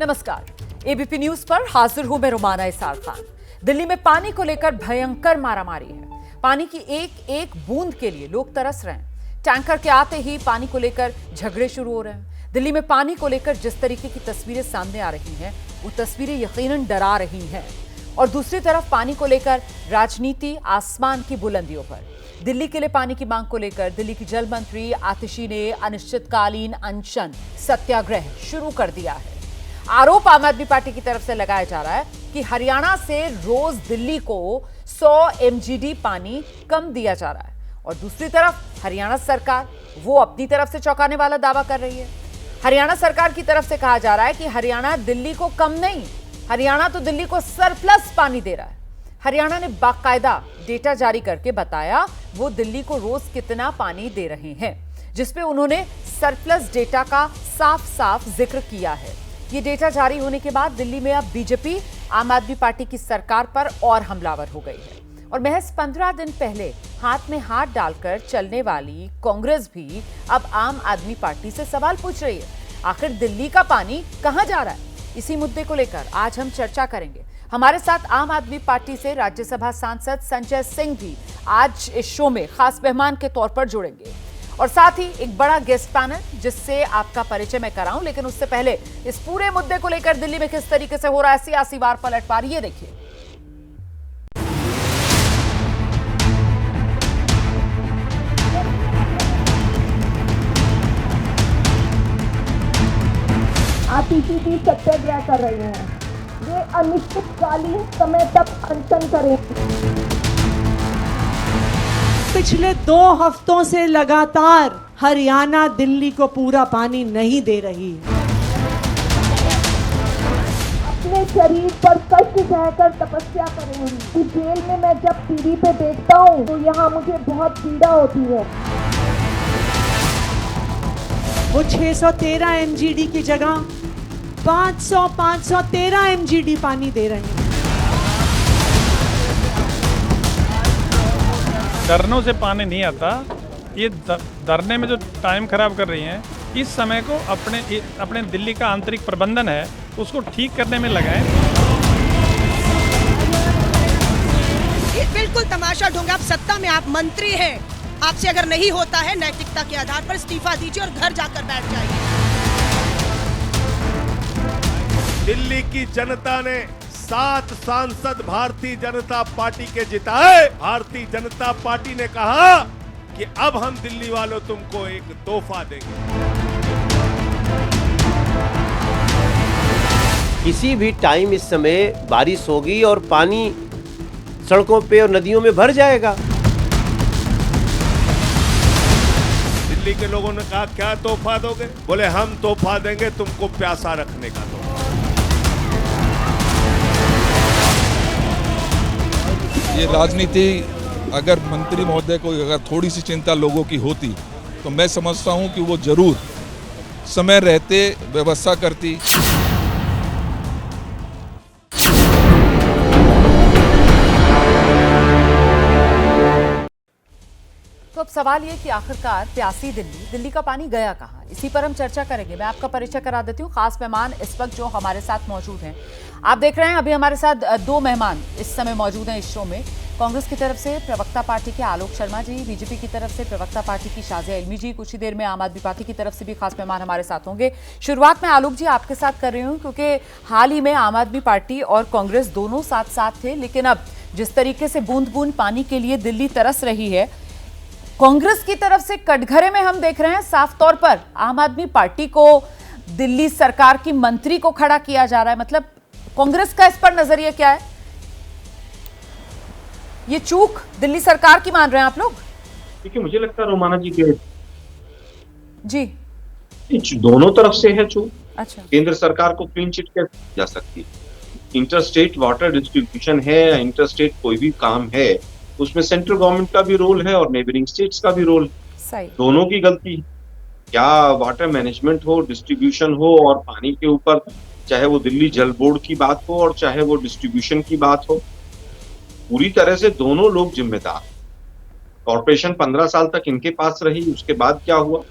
नमस्कार। ABP news पर हाजिर हूं मैं रुमाना इसार खान। दिल्ली में पानी को लेकर भयंकर मारामारी है। पानी की एक एक बूंद के लिए लोग तरस रहे हैं। टैंकर के आते ही पानी को लेकर झगड़े शुरू हो रहे हैं। दिल्ली में पानी को लेकर जिस तरीके की तस्वीरें सामने आ रही हैं, वो तस्वीरें यकीनन डरा रही हैं। और दूसरी तरफ पानी को लेकर राजनीति आसमान की बुलंदियों पर। दिल्ली के लिए पानी की मांग को लेकर दिल्ली की जल मंत्री आतिशी ने अनिश्चितकालीन अनशन सत्याग्रह शुरू कर दिया है। आरोप आम आदमी पार्टी की तरफ से लगाया जा रहा है कि हरियाणा से रोज दिल्ली को 100 एमजीडी पानी कम दिया जा रहा है। और दूसरी तरफ हरियाणा सरकार वो अपनी तरफ से चौंकाने वाला दावा कर रही है। हरियाणा सरकार की तरफ से कहा जा रहा है कि हरियाणा दिल्ली को कम नहीं, हरियाणा तो दिल्ली को सरप्लस पानी दे रहा है। हरियाणा ने बाकायदा डेटा जारी करके बताया वो दिल्ली को रोज कितना पानी दे रहे हैं, जिसपे उन्होंने सरप्लस डेटा का साफ साफ जिक्र किया है। ये डेटा जारी होने के बाद दिल्ली में अब बीजेपी आम आदमी पार्टी की सरकार पर और हमलावर हो गई है। और महज 15 दिन पहले हाथ में हाथ डालकर चलने वाली कांग्रेस भी अब आम आदमी पार्टी से सवाल पूछ रही है, आखिर दिल्ली का पानी कहां जा रहा है। इसी मुद्दे को लेकर आज हम चर्चा करेंगे। हमारे साथ आम आदमी पार्टी से राज्यसभा सांसद संजय सिंह भी आज इस शो में खास मेहमान के तौर पर जुड़ेंगे। और साथ ही एक बड़ा गेस्ट पैनल जिससे आपका परिचय मैं कराऊं, लेकिन उससे पहले इस पूरे मुद्दे को लेकर दिल्ली में किस तरीके से हो रहा है सियासी वार पलटवार, ये देखिए। आतिशी भी सत्याग्रह कर रहे हैं। वे अनिश्चितकालीन समय तक अनशन करेंगे। पिछले 2 हफ्तों से लगातार हरियाणा दिल्ली को पूरा पानी नहीं दे रही। अपने शरीर पर कष्ट सहकर तपस्या करूंगी कि जेल में मैं जब टीवी पे देखता हूँ तो यहाँ मुझे बहुत पीड़ा होती है। वो 613 एमजीडी की जगह 513 एमजीडी पानी दे रहे हैं। धरनों से पानी नहीं आता, ये धरने में जो टाइम खराब कर रही हैं, इस समय को अपने दिल्ली का आंतरिक प्रबंधन है उसको ठीक करने में लगाएं। ये बिल्कुल तमाशा ढोंग। आप सत्ता में, आप मंत्री हैं, आपसे अगर नहीं होता है नैतिकता के आधार पर इस्तीफा दीजिए और घर जाकर बैठ जाइए। दिल्ली की जनता ने 7 सांसद भारतीय जनता पार्टी के जिताए। भारतीय जनता पार्टी ने कहा कि अब हम दिल्ली वालों तुमको एक तोहफा देंगे। किसी भी टाइम इस समय बारिश होगी और पानी सड़कों पे और नदियों में भर जाएगा। दिल्ली के लोगों ने कहा क्या तोहफा दोगे? बोले हम तोहफा देंगे तुमको प्यासा रखने का तोहफा। ये राजनीति, अगर मंत्री महोदय को अगर थोड़ी सी चिंता लोगों की होती तो मैं समझता हूं कि वो जरूर समय रहते व्यवस्था करती। तो अब सवाल ये कि आखिरकार प्यासी दिल्ली का पानी गया कहाँ, इसी पर हम चर्चा करेंगे। मैं आपका परिचय करा देती हूँ। खास मेहमान इस वक्त जो हमारे साथ मौजूद हैं, आप देख रहे हैं अभी हमारे साथ 2 मेहमान इस समय मौजूद हैं इस शो में। कांग्रेस की तरफ से प्रवक्ता पार्टी के आलोक शर्मा जी, बीजेपी की तरफ से प्रवक्ता पार्टी की शाजिया इल्मी जी, कुछ ही देर में आम आदमी पार्टी की तरफ से भी खास मेहमान हमारे साथ होंगे। शुरुआत में आलोक जी आपके साथ कर रही हूँ, क्योंकि हाल ही में आम आदमी पार्टी और कांग्रेस दोनों साथ साथ थे, लेकिन अब जिस तरीके से बूंद बूंद पानी के लिए दिल्ली तरस रही है, कांग्रेस की तरफ से कटघरे में हम देख रहे हैं साफ तौर पर आम आदमी पार्टी को दिल्ली सरकार की मंत्री को खड़ा किया जा रहा है। मतलब कांग्रेस का इस पर नजरिया क्या है? ये चूक दिल्ली सरकार की मान रहे हैं आप लोग? देखिए, मुझे लगता है रोमाना जी के जी दोनों तरफ से है चूक। अच्छा, केंद्र सरकार को क्लीन चिट कैसे जा सकती है? इंटरस्टेट वाटर डिस्ट्रीब्यूशन है, इंटरस्टेट कोई भी काम है, उसमें सेंट्रल गवर्नमेंट का भी रोल है और नेबरिंग स्टेट्स का भी रोल। सही, दोनों की गलती है। क्या वाटर मैनेजमेंट हो, डिस्ट्रीब्यूशन हो और पानी के ऊपर, चाहे वो दिल्ली जल बोर्ड की बात हो और चाहे वो डिस्ट्रीब्यूशन की बात हो, पूरी तरह से दोनों लोग जिम्मेदार। कॉर्पोरेशन 15 साल तक इनके पास रही, उसके बाद क्या हुआ?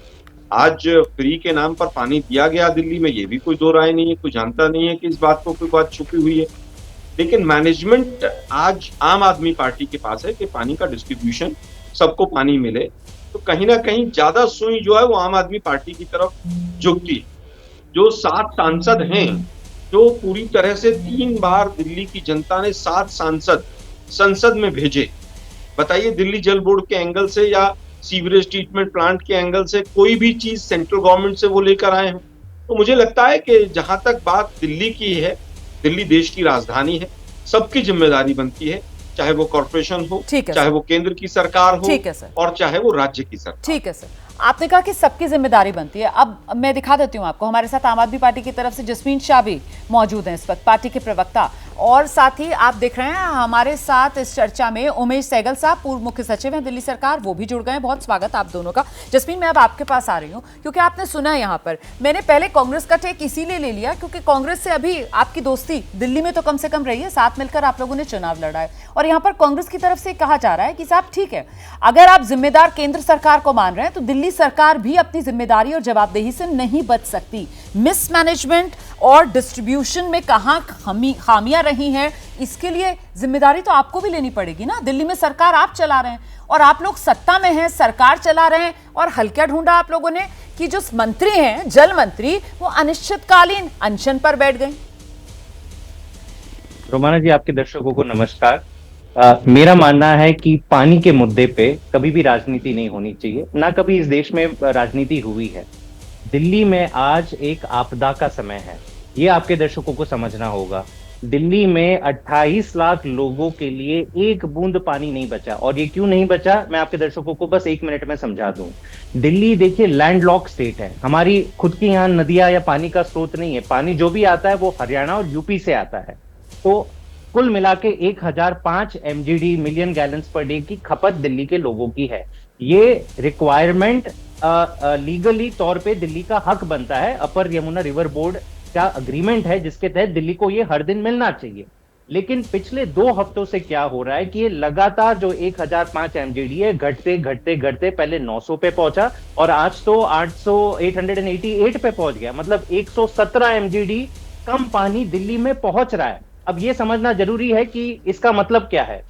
आज फ्री के नाम पर पानी दिया गया दिल्ली में, ये भी कोई दो राय नहीं है, कोई जानता नहीं है कि इस बात को कोई बात छुपी हुई है। लेकिन मैनेजमेंट आज आम आदमी पार्टी के पास है कि पानी का डिस्ट्रीब्यूशन, सबको पानी मिले। तो कहीं ना कहीं ज्यादा सुई जो है वो आम आदमी पार्टी की तरफ झुकती है। जो 7 सांसद हैं, जो पूरी तरह से 3 बार दिल्ली की जनता ने 7 सांसद संसद में भेजे, बताइए दिल्ली जल बोर्ड के एंगल से या सीवरेज ट्रीटमेंट प्लांट के एंगल से कोई भी चीज सेंट्रल गवर्नमेंट से वो लेकर आए हैं। तो मुझे लगता है कि जहां तक बात दिल्ली की है, दिल्ली देश की राजधानी है, सबकी जिम्मेदारी बनती है, चाहे वो कॉर्पोरेशन हो, चाहे वो केंद्र की सरकार हो, और चाहे वो राज्य की सरकार। ठीक है सर, आपने कहा कि सबकी जिम्मेदारी बनती है। अब मैं दिखा देती हूं आपको, हमारे साथ आम आदमी पार्टी की तरफ से जसमीन शाह भी मौजूद हैं इस वक्त, पार्टी के प्रवक्ता, और साथ ही आप देख रहे हैं हमारे साथ इस चर्चा में उमेश सहगल साहब, पूर्व मुख्य सचिव हैं दिल्ली सरकार, वो भी जुड़ गए हैं। बहुत स्वागत आप दोनों का। जसमीन, मैं अब आपके पास आ रही हूं क्योंकि आपने सुना यहाँ पर, मैंने पहले कांग्रेस का टेक इसीलिए ले लिया क्योंकि कांग्रेस से अभी आपकी दोस्ती दिल्ली में तो कम से कम रही है, साथ मिलकर आप लोगों ने चुनाव लड़ा है, और यहाँ पर कांग्रेस की तरफ से कहा जा रहा है कि साहब ठीक है, अगर आप जिम्मेदार केंद्र सरकार को मान रहे हैं तो दिल्ली सरकार भी अपनी जिम्मेदारी और जवाबदेही से नहीं बच सकती। मिसमैनेजमेंट और डिस्ट्रीब्यूशन में कहां खामियां रही हैं, इसके लिए जिम्मेदारी तो आपको भी लेनी पड़ेगी ना। दिल्ली में सरकार आप चला रहे हैं और आप लोग सत्ता में हैं, सरकार चला रहे हैं, और हल्का ढूंढा आप लोगों ने कि जो मंत्री हैं, जल मंत्री, वो अनिश्चितकालीन अनशन पर बैठ गए। रोमाना जी, आपके दर्शकों को नमस्कार। मेरा मानना है कि पानी के मुद्दे पे कभी भी राजनीति नहीं होनी चाहिए, ना कभी इस देश में राजनीति हुई है। दिल्ली में आज एक आपदा का समय है, ये आपके दर्शकों को समझना होगा। दिल्ली में 28 लाख लोगों के लिए एक बूंद पानी नहीं बचा, और ये क्यों नहीं बचा मैं आपके दर्शकों को बस 1 मिनट में समझा दूं। दिल्ली देखिए लैंडलॉक स्टेट है, हमारी खुद की यहाँ नदियां या पानी का स्रोत नहीं है। पानी जो भी आता है वो हरियाणा और यूपी से आता है। तो कुल मिला के 1005 MGD million gallons per day की खपत दिल्ली के लोगों की है। ये रिक्वायरमेंट लीगली तौर पे दिल्ली का हक बनता है। अपर यमुना रिवर बोर्ड का अग्रीमेंट है जिसके तहत दिल्ली को ये हर दिन मिलना चाहिए। लेकिन पिछले 2 हफ्तों से क्या हो रहा है कि ये लगातार जो 1005 MGD है घटते घटते घटते पहले 900 पे पहुंचा और आज तो 888 पे पहुंच गया। मतलब 117 MGD कम पानी दिल्ली में पहुंच रहा है। अब ये समझना जरूरी है कि इसका मतलब क्या है।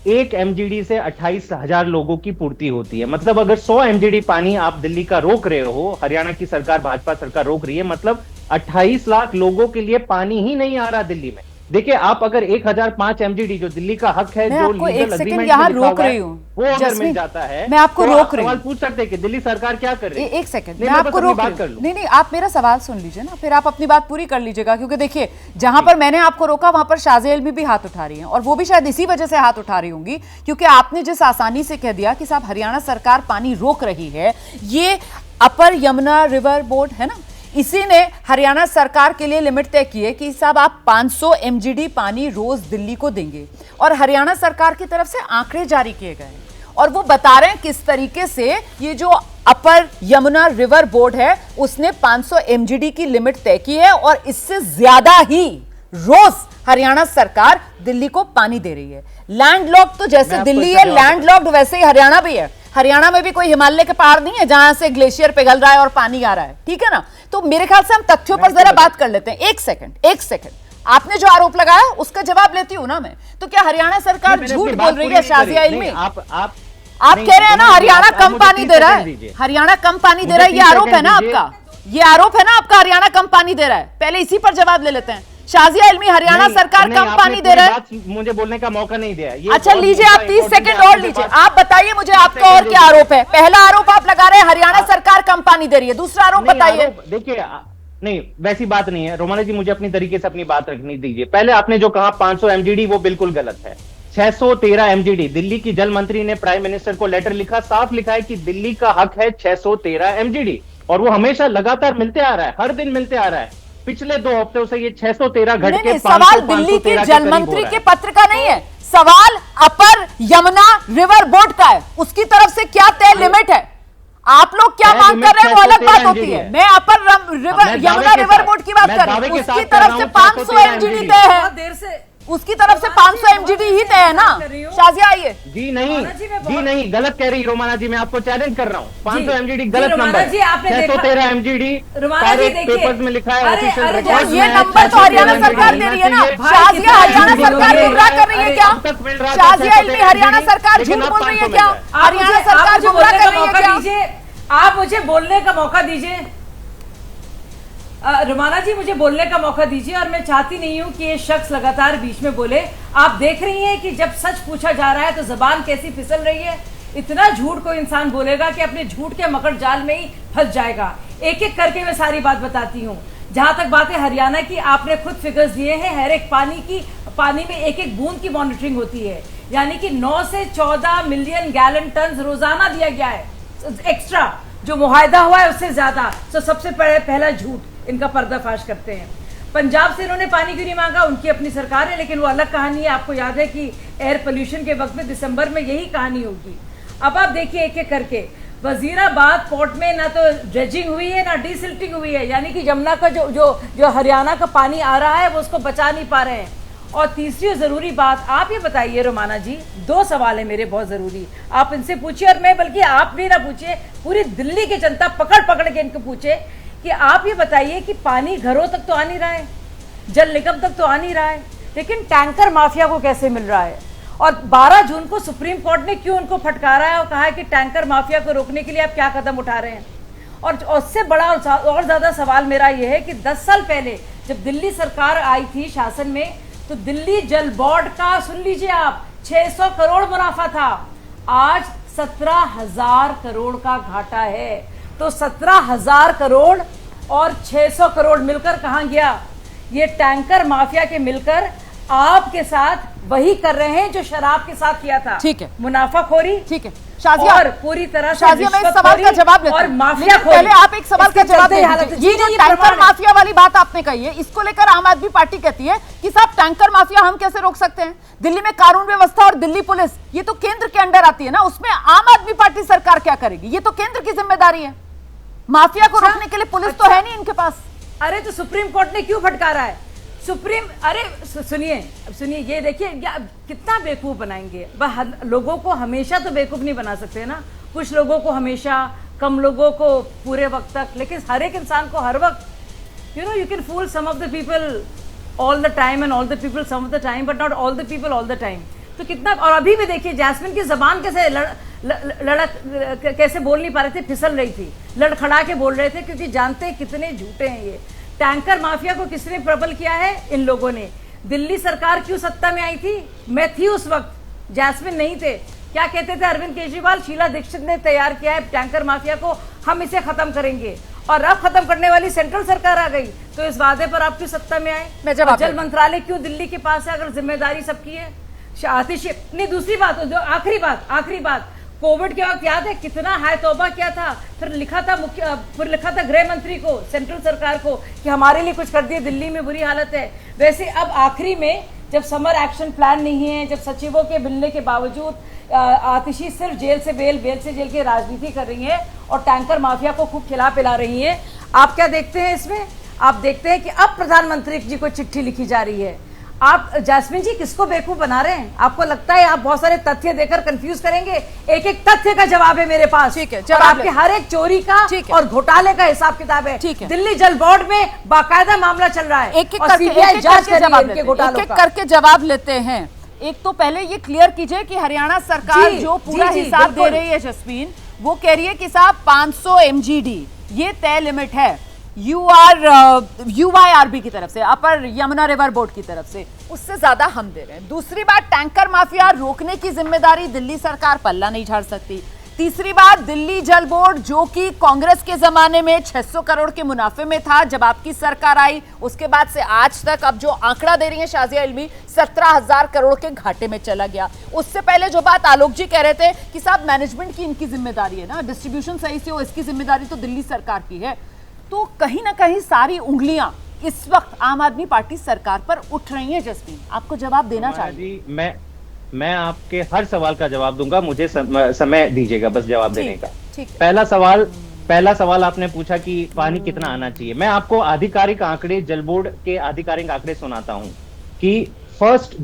1 MGD से 28,000 लोगों की पूर्ति होती है। मतलब अगर 100 MGD पानी आप दिल्ली का रोक रहे हो, हरियाणा की सरकार, भाजपा सरकार रोक रही है, मतलब 28 लाख लोगों के लिए पानी ही नहीं आ रहा दिल्ली में। देखिए, आप अगर 1005 MGD जो दिल्ली का हक है, जो लीगल एग्रीमेंट यहाँ रोक रही हूँ, वो अगर मिल जाता है, मैं आपको रोक रही हूँ। सवाल पूछ सकते हैं कि दिल्ली सरकार क्या कर रही है। एक सेकंड, मैं आपको रोक रही हूँ। नहीं, आप मेरा सवाल सुन लीजिए ना, फिर आप अपनी बात पूरी कर लीजिएगा। क्योंकि देखिए, जहां पर मैंने आपको रोका वहां पर शाज़िया इल्मी भी हाथ उठा रही हैं, और वो भी शायद इसी वजह से हाथ उठा रही होंगी क्योंकि आपने जिस आसानी से कह दिया कि साहब हरियाणा सरकार पानी रोक रही है, ये अपर यमुना रिवर बोर्ड है ना, इसी ने हरियाणा सरकार के लिए लिमिट तय की है कि साहब आप 500 MGD पानी रोज दिल्ली को देंगे, और हरियाणा सरकार की तरफ से आंकड़े जारी किए गए हैं और वो बता रहे हैं किस तरीके से ये जो अपर यमुना रिवर बोर्ड है उसने 500 MGD की लिमिट तय की है, और इससे ज्यादा ही रोज हरियाणा सरकार दिल्ली को पानी दे रही है। लैंडलॉक्ड तो जैसे दिल्ली है, लैंडलॉक्ड वैसे ही हरियाणा भी है। हरियाणा में भी कोई हिमालय के पहाड़ नहीं है जहां से ग्लेशियर पिघल रहा है और पानी आ रहा है, ठीक है ना। तो मेरे ख्याल से हम तथ्यों पर जरा बात कर लेते हैं। एक सेकंड, आपने जो आरोप लगाया उसका जवाब लेती हूं ना मैं। तो क्या हरियाणा सरकार झूठ बोल रही है? शाज़िया इल्मी, आप कह रहे हैं ना हरियाणा कम पानी दे रहा है, हरियाणा कम पानी दे रहा है, ये आरोप है ना आपका, ये आरोप है ना आपका, हरियाणा कम पानी दे रहा है। पहले इसी पर जवाब ले लेते हैं। शाज़िया इल्मी, हरियाणा सरकार कम पानी दे रहा है, मुझे बोलने का मौका नहीं दिया। अच्छा लीजिए, आप 30 सेकंड और लीजिए। आप बताइए मुझे आपका और क्या आरोप है। पहला आरोप आप लगा रहे हैं हरियाणा सरकार कम पानी दे रही है, दूसरा आरोप बताइए। देखिए, नहीं वैसी बात नहीं है रोमाना जी, मुझे अपनी तरीके से अपनी बात रखनी दीजिए। पहले आपने जो कहा 500 MGD, वो बिल्कुल गलत है। 613 MGD, दिल्ली की जल मंत्री ने प्राइम मिनिस्टर को लेटर लिखा, साफ लिखा है कि दिल्ली का हक है 613 MGD, और वो हमेशा लगातार मिलते आ रहा है, हर दिन मिलते आ रहा है। पिछले 2 हफ्तों से ये 613 घट के 500, सवाल दिल्ली के जल मंत्री के पत्र का नहीं है, सवाल अपर यमुना रिवर बोर्ड का है। उसकी तरफ से क्या तय लिमिट है? आप लोग क्या मांग कर रहे हैं वो अलग बात होती है। मैं अपर यमुना रिवर बोर्ड की बात कर रही हूँ, उसकी तरफ से 500 MGD तय है। उसकी तरफ से 500 MGD ही तय है ना। शाजिया आइए। जी नहीं, गलत कह रही रोमाना जी, मैं आपको चैलेंज कर रहा हूँ। 500 MGD गलत नंबर है। 613 MGD सारे पेपर्स में लिखा है, ऑफिशियल रिकॉर्ड में। ये नंबर तो हरियाणा सरकार दे रही है ना। शाजिया हरियाणा सरकार गुमराह कर रही है क्या? शाजिया इल्मी हरियाणा सरकार झूठ बोल रही है क्या? हरियाणा सरकार गुमराह कर रही है क्या? आप मुझे बोलने का मौका दीजिए रुमाना जी, मुझे बोलने का मौका दीजिए। और मैं चाहती नहीं हूं कि ये शख्स लगातार बीच में बोले। आप देख रही हैं कि जब सच पूछा जा रहा है तो जबान कैसी फिसल रही है। इतना झूठ कोई इंसान बोलेगा कि अपने झूठ के मकड़ जाल में ही फंस जाएगा। एक एक करके मैं सारी बात बताती हूँ। जहां तक बात है हरियाणा की, आपने खुद फिगर्स दिए हैं। हर एक पानी में एक एक बूंद की मॉनिटरिंग होती है, यानी कि 9 से 14 मिलियन गैलन टन रोजाना दिया गया है एक्स्ट्रा, जो मुआहदा हुआ है उससे ज्यादा। तो सबसे पहला झूठ इनका पर्दाफाश करते हैं। पंजाब से इन्होंने पानी क्यों नहीं मांगा, उनकी अपनी सरकार है, लेकिन वो अलग कहानी है। आपको याद है कि एयर पोल्यूशन के वक्त में दिसंबर में यही कहानी होगी। अब आप देखिए एक एक करके, वजीराबाद पोर्ट में ना तो ड्रेजिंग हुई है ना डिसिल्टिंग हुई है, यानी कि यमुना का जो हरियाणा का पानी आ रहा है वो उसको बचा नहीं पा रहे हैं। और तीसरी जरूरी बात, आप ये बताइए रोमाना जी, 2 सवाल है मेरे बहुत जरूरी, आप इनसे पूछिए। और मैं बल्कि आप भी ना पूछिए, पूरी दिल्ली की जनता पकड़ पकड़ के इनको पूछे कि आप ये बताइए कि पानी घरों तक तो आ नहीं रहा है, जल निगम तक तो आ नहीं रहा है, लेकिन टैंकर माफिया को कैसे मिल रहा है? और 12 जून को सुप्रीम कोर्ट ने क्यों उनको फटकारा है और कहा है कि टैंकर माफिया को रोकने के लिए आप क्या कदम उठा रहे हैं? और उससे बड़ा और ज्यादा सवाल मेरा यह है कि 10 साल पहले जब दिल्ली सरकार आई थी शासन में, तो दिल्ली जल बोर्ड का, सुन लीजिए आप, 600 करोड़ मुनाफा था। आज 17,000 करोड़ का घाटा है। तो 17,000 करोड़ और 600 करोड़ मिलकर कहां गया? ये टैंकर माफिया के मिलकर आपके साथ वही कर रहे हैं जो शराब के साथ किया था। ठीक है, मुनाफाखोरी। ठीक है शाजिया, और पूरी तरह से शाजिया मैं इस सवाल का जवाब लेती हूं। और माफिया पहले आप एक सवाल का जवाब दीजिए। ये जो टैंकर माफिया वाली बात आपने कही है, इसको लेकर आम आदमी पार्टी कहती है कि साहब टैंकर माफिया हम कैसे रोक सकते हैं? दिल्ली में कानून व्यवस्था और दिल्ली पुलिस ये तो केंद्र के अंडर आती है ना, उसमें आम आदमी पार्टी सरकार क्या करेगी? ये तो केंद्र की जिम्मेदारी है। माफिया को रोकने के लिए पुलिस तो है नहीं इनके पास। अरे तो सुप्रीम कोर्ट ने क्यों फटकारा है? अरे सुनिए, ये देखिए कितना बेवकूफ बनाएंगे। लोगों को हमेशा तो बेवकूफ नहीं बना सकते ना, कुछ लोगों को हमेशा, कम लोगों को पूरे वक्त तक, लेकिन हर एक इंसान को हर वक्त। You can fool some of the people all the time and all the people some of the time, but not all the people all the time. तो कितना, और अभी भी देखिए जैस्मिन की जबान कैसे कैसे बोल नहीं पा रहे थे, फिसल रही थी, लड़खड़ा के बोल रहे थे, क्योंकि जानते कितने झूठे हैं ये। टैंकर माफिया को किसने प्रबल किया है? इन लोगों ने। दिल्ली सरकार क्यों सत्ता में आई थी? मैं थी उस वक्त, जैस्मिन नहीं थे। क्या कहते थे अरविंद केजरीवाल? शीला दीक्षित ने तैयार किया है टैंकर माफिया को, हम इसे खत्म करेंगे। और अब खत्म करने वाली सेंट्रल सरकार आ गई, तो इस वादे पर आप क्यों सत्ता में आए? मैं जवाब जल मंत्रालय क्यों दिल्ली के पास है अगर जिम्मेदारी सबकी है? आतिश नहीं, दूसरी बात, जो आखिरी बात, कोविड के वक्त याद है कितना हाय तौबा किया था, फिर लिखा था गृह मंत्री को, सेंट्रल सरकार को, कि हमारे लिए कुछ कर दिए, दिल्ली में बुरी हालत है। वैसे अब आखिरी में जब समर एक्शन प्लान नहीं है, जब सचिवों के मिलने के बावजूद आतिशी सिर्फ जेल से जेल की राजनीति कर रही है और टैंकर माफिया को खूब खिला पिला रही है, आप क्या देखते हैं इसमें? आप देखते हैं कि अब प्रधानमंत्री जी को चिट्ठी लिखी जा रही है। आप जैस्मिन जी किसको बेवकूफ बना रहे हैं? आपको लगता है आप बहुत सारे तथ्य देकर कंफ्यूज करेंगे? एक एक तथ्य का जवाब है मेरे पास। ठीक है, और आपके हर एक चोरी का और घोटाले का हिसाब किताब है। ठीक है, दिल्ली जल बोर्ड में बाकायदा मामला चल रहा है। एक एक करके जवाब लेते हैं। एक तो पहले ये क्लियर कीजिए कि हरियाणा सरकार जो पूरा हिसाब दे रही है जसमीन, वो कह रही है कि साहब 500 MGD ये तय लिमिट है UYRB की तरफ से, अपर यमुना रिवर बोर्ड की तरफ से, उससे ज्यादा हम दे रहे हैं। दूसरी बात, टैंकर माफिया रोकने की जिम्मेदारी दिल्ली सरकार पल्ला नहीं झाड़ सकती। तीसरी बात, दिल्ली जल बोर्ड जो कि कांग्रेस के जमाने में 600 करोड़ के मुनाफे में था, जब आपकी सरकार आई उसके बाद से आज तक अब जो आंकड़ा दे रही है शाजिया इल्मी, 17,000 करोड़ के घाटे में चला गया। उससे पहले जो बात आलोक जी कह रहे थे कि साहब मैनेजमेंट की इनकी जिम्मेदारी है ना, डिस्ट्रीब्यूशन सही से हो, इसकी जिम्मेदारी तो दिल्ली सरकार की है। तो कहीं ना कहीं सारी उंगलियां इस वक्त आम आदमी पार्टी सरकार पर उठ रही हैं। जसमीन, आपको जवाब देना चाहिए। मैं आपके हर सवाल का जवाब दूंगा, मुझे समय दीजिएगा बस जवाब देने का। पहला सवाल आपने पूछा कि पानी कितना आना चाहिए। मैं आपको आधिकारिक आंकड़े, जल बोर्ड के आधिकारिक आंकड़े सुनाता हूं कि फर्स्ट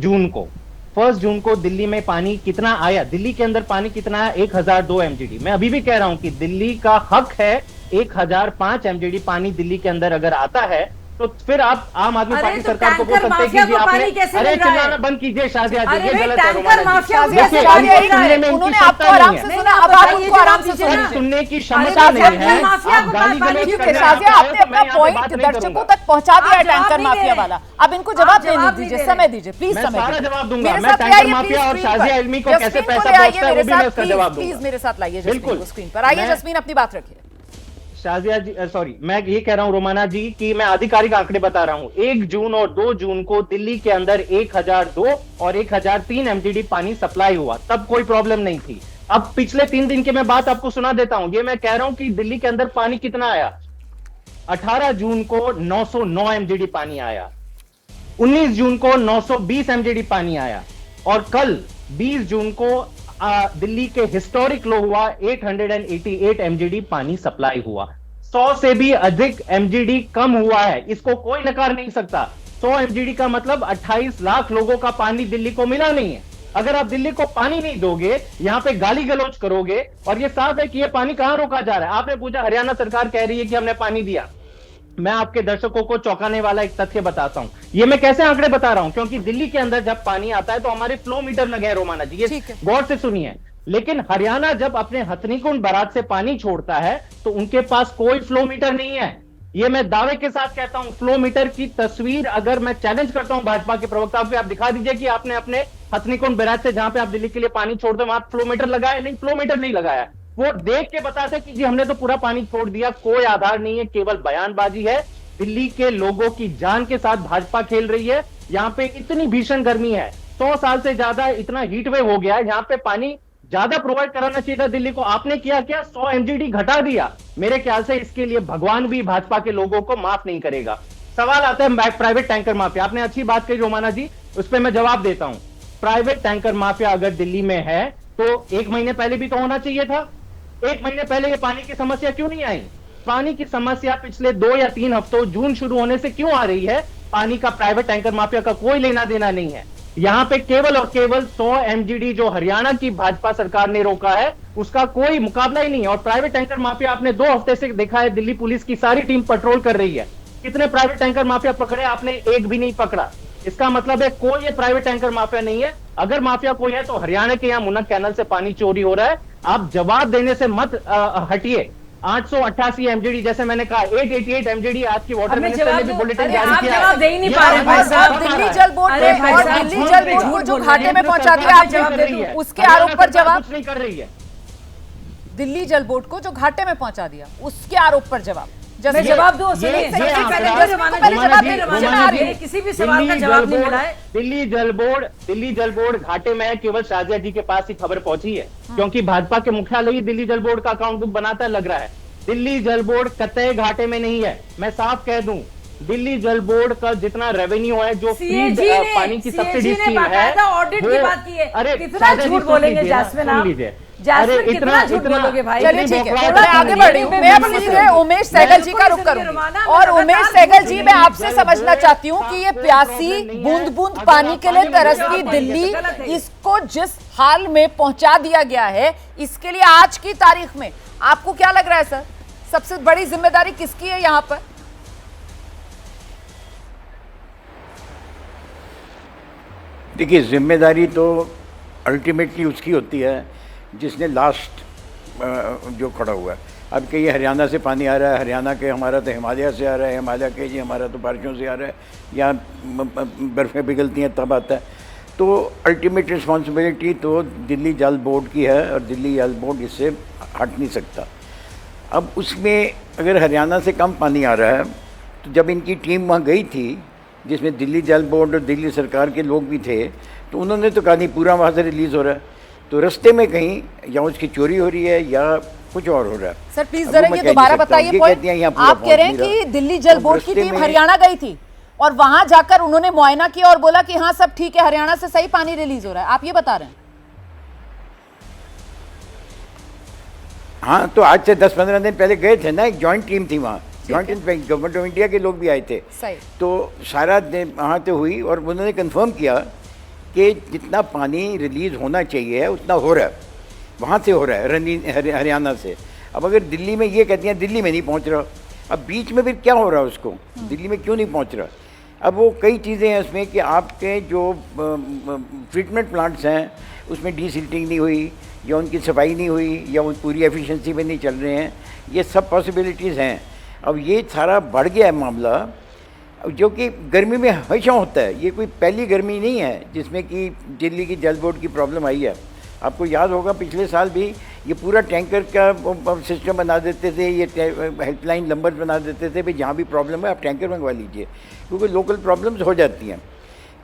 जून को दिल्ली में पानी कितना आया, दिल्ली के अंदर पानी कितना आया, 1002 एमजीडी। मैं अभी भी कह रहा हूं कि दिल्ली का हक है 1005 एमजीडी पानी दिल्ली के अंदर अगर आता है तो फिर आप आम आदमी पार्टी तो सरकार को बोल टैंकर सकते हैं माफिया कि को आपने, पानी कैसे अरे मिल रहा है? चिल्लाना बंद कीजिए शाजिया जी, अरे ये भाई, गलत है टैंकर रोमाना जी। माफिया को देखिए, कैसे पानी मिल रहा है? सुनने में उन्होंने उनकी आपको सत्ता आराम नहीं से है। सुना, अब आप उनको आराम से सुनिए। सुनने की अरे क्षमता नहीं टैंकर है। माफिया आप को गाली पानी गलौज ठीक करने है आते शाजिया, हैं, आपने तो अपना मैं यहाँ पे पॉइंट बात नहीं दर्शकों करूंगा। तक पहुंचा दिया है आप जवाब टैंकर नहीं माफिया दे वाला। रहे। अब इनको जवाब आप देने जवाब दीजिए, नहीं दे समय रहे। दीजिए प्लीज, मैं समय सारा दीजिए। जवाब दूंगा। मेरे मैं साथ टैंकर आइए माफिया और प्लीज शाजिया स्क्रीन इल्मी पर। को कैसे जसमीन पैसा को ले आइए पहुंचता है वो मेरे भी मैं साथ, उसका जवाब प्लीज दूंगा। मेरे साथ लाइए जसमीन बिल्कुल। को स्क्रीन पर। आइए मैं- जसमीन, अपनी बात रखिए। शाजिया जी, सॉरी, मैं ये कह रहा हूं रोमाना जी कि मैं आधिकारिक आंकड़े बता रहा हूं। 1 जून और 2 जून को दिल्ली के अंदर 1002 और 1003 एमजीडी पानी सप्लाई हुआ, तब कोई प्रॉब्लम नहीं थी। अब पिछले 3 दिन के मैं बात आपको सुना देता हूं। ये मैं कह रहा हूं कि दिल्ली के अंदर पानी कितना आया। 18 जून को 909 एमजीडी पानी आया, 19 जून को 920 एमजीडी पानी आया, और कल 20 जून को दिल्ली के हिस्टोरिक लो हुआ 888 एमजीडी पानी सप्लाई हुआ। 100 से भी अधिक एमजीडी कम हुआ है, इसको कोई नकार नहीं सकता। 100 एमजीडी का मतलब 28 लाख लोगों का पानी दिल्ली को मिला नहीं है। अगर आप दिल्ली को पानी नहीं दोगे, यहां पे गाली गलौज करोगे, और ये साफ है कि ये पानी कहां रोका जा रहा है। आपने पूछा हरियाणा सरकार कह रही है कि हमने पानी दिया। मैं आपके दर्शकों को चौंकाने वाला एक तथ्य बताता हूं। ये मैं कैसे आंकड़े बता रहा हूं, क्योंकि दिल्ली के अंदर जब पानी आता है तो हमारे फ्लो मीटर लगे हैं रोमाना जी, ये गौर से सुनिए। लेकिन हरियाणा जब अपने हथनीकुंड बराज से पानी छोड़ता है तो उनके पास कोई फ्लो मीटर नहीं है। ये मैं दावे के साथ कहता हूं। फ्लो मीटर की तस्वीर अगर मैं चैलेंज करता हूं भाजपा के प्रवक्ता को, आप दिखा दीजिए कि आपने अपने हथनीकुंड बराज से जहां पे आप दिल्ली के लिए पानी छोड़ते हो वहां फ्लो मीटर लगाया। नहीं, फ्लो मीटर नहीं लगाया। वो देख के बताते कि जी हमने तो पूरा पानी छोड़ दिया। कोई आधार नहीं है, केवल बयानबाजी है। दिल्ली के लोगों की जान के साथ भाजपा खेल रही है। यहाँ पे इतनी भीषण गर्मी है, 100 साल से ज्यादा इतना हीट वेव हो गया है। यहाँ पे पानी ज्यादा प्रोवाइड कराना चाहिए था दिल्ली को। आपने किया क्या? 100 एमजीडी घटा दिया। मेरे ख्याल से इसके लिए भगवान भी भाजपा के लोगों को माफ नहीं करेगा। सवाल आता है प्राइवेट टैंकर माफिया। आपने अच्छी बात कही रोमाना जी, उस पर मैं जवाब देता हूं। प्राइवेट टैंकर माफिया अगर दिल्ली में है तो 1 महीने पहले भी तो होना चाहिए था। 1 महीने पहले ये पानी की समस्या क्यों नहीं आई? पानी की समस्या पिछले 2 या 3 हफ्तों जून शुरू होने से क्यों आ रही है? पानी का प्राइवेट टैंकर माफिया का कोई लेना देना नहीं है। यहाँ पे केवल और केवल 100 एमजीडी जो हरियाणा की भाजपा सरकार ने रोका है उसका कोई मुकाबला ही नहीं है। और प्राइवेट टैंकर माफिया आपने 2 हफ्ते से देखा है, दिल्ली पुलिस की सारी टीम पेट्रोल कर रही है। कितने प्राइवेट टैंकर माफिया पकड़े आपने? एक भी नहीं पकड़ा। इसका मतलब है कोई ये प्राइवेट टैंकर माफिया नहीं है। अगर माफिया कोई है तो हरियाणा के यहाँ मुनक कैनल से पानी चोरी हो रहा है। आप जवाब देने से मत हटिए। 888 एमजीडी, जैसे मैंने कहा 888 एमजीडी आज की वाटर मिनिस्टर ने भी बुलेटिन जारी किया। आप जवाब दे ही नहीं पा रहे भाई साहब। दिल्ली जल बोर्ड ने और दिल्ली जल बोर्ड को जो घाटे में पहुंचा दिया आपने, उसके आरोप पर जवाब। कुछ नहीं कर रही है। दिल्ली जल बोर्ड को जो घाटे में पहुंचा दिया उसके आरोप पर जवाब। मैं जवाब दूं, सुनिए, ये सबसे आंकड़ा- पहले जो जवाब रोमाना किसी भी सवाल का जवाब नहीं मिला है। दिल्ली जल बोर्ड घाटे में है, केवल शाजिया जी के पास ही खबर पहुंची है, क्योंकि भाजपा के मुख्यालय ही दिल्ली जल बोर्ड का अकाउंट बुक बनाता लग रहा है। दिल्ली जल बोर्ड कतई घाटे में नहीं है। मैं साफ कह दूं, दिल्ली जल बोर्ड का जितना रेवेन्यू है, जो फीड पानी की सब्सिडी स्कीम है, ऑडिट की बात की है। अरे कितना झूठ बोलेंगे जास्मिन आप? अरे कितना झूठ बोलोगे भाई? चलिए ठीक है, मैं आगे बढ़ी हूँ। मैं अब सीधे उमेश सहगल जी का रुख करूंगी। और उमेश सहगल जी, मैं आपसे समझना चाहती हूँ कि ये प्यासी बूंद बूंद पानी के लिए तरसती दिल्ली, इसको जिस हाल में पहुंचा दिया गया है, इसके लिए आज की तारीख में आपको क्या लग रहा है सर? सबसे बड़ी जिम्मेदारी किसकी है यहाँ पर? देखिए, जिम्मेदारी तो अल्टीमेटली उसकी होती है जिसने लास्ट जो खड़ा हुआ है। अब कहीं हरियाणा से पानी आ रहा है, हरियाणा के हमारा तो हिमालय से आ रहा है, हिमालय के जी हमारा तो बारिशों से आ रहा है, या बर्फ़ें पिघलती हैं तब आता है। तो अल्टीमेट रिस्पॉन्सिबिलिटी तो दिल्ली जल बोर्ड की है और दिल्ली जल बोर्ड इससे हट नहीं सकता। अब उसमें अगर हरियाणा से कम पानी आ रहा है तो जब इनकी टीम वहाँ गई थी, जिसमें दिल्ली जल बोर्ड और दिल्ली सरकार के लोग भी थे, तो उन्होंने तो कहा नहीं पूरा वहाँ से रिलीज़ हो रहा है। तो रास्ते में कहीं या उसकी चोरी हो रही है या कुछ और हो रहा है। सर प्लीज जरा ये दोबारा बताइए पॉइंट। आप कह रहे हैं कि दिल्ली जल बोर्ड की टीम हरियाणा गई थी और वहां जाकर उन्होंने मुआयना किया और बोला कि हाँ सब ठीक है, हरियाणा से सही पानी रिलीज हो रहा है, आप ये बता रहे हैं? हाँ, तो आज से 10-15 दिन पहले गए थे ना, एक जॉइंट टीम थी वहाँ, joint inspection government of India के लोग भी आए थे। सही। तो सारा दिन वहाँ तो हुई और उन्होंने कंफर्म किया कि जितना पानी रिलीज होना चाहिए उतना हो रहा है, वहाँ से हो रहा है हरियाणा से। अब अगर दिल्ली में ये कहती हैं दिल्ली में नहीं पहुँच रहा, अब बीच में फिर क्या हो रहा है उसको, दिल्ली में क्यों नहीं पहुँच रहा? अब वो कई चीज़ें हैं उसमें कि आपके जो ट्रीटमेंट प्लांट्स हैं उसमें डीसिल्टिंग नहीं हुई, या उनकी सफाई नहीं हुई, या वो पूरी एफिशिएंसी में नहीं चल रहे हैं, ये सब पॉसिबिलिटीज़ हैं। अब ये सारा बढ़ गया है मामला, जो कि गर्मी में हमेशा होता है, ये कोई पहली गर्मी नहीं है जिसमें कि दिल्ली की जल बोर्ड की प्रॉब्लम आई है। आपको याद होगा पिछले साल भी ये पूरा टैंकर का सिस्टम बना देते थे, ये हेल्पलाइन नंबर बना देते थे, भाई जहाँ भी प्रॉब्लम है आप टैंकर मंगवा लीजिए, क्योंकि लोकल प्रॉब्लम्स हो जाती हैं।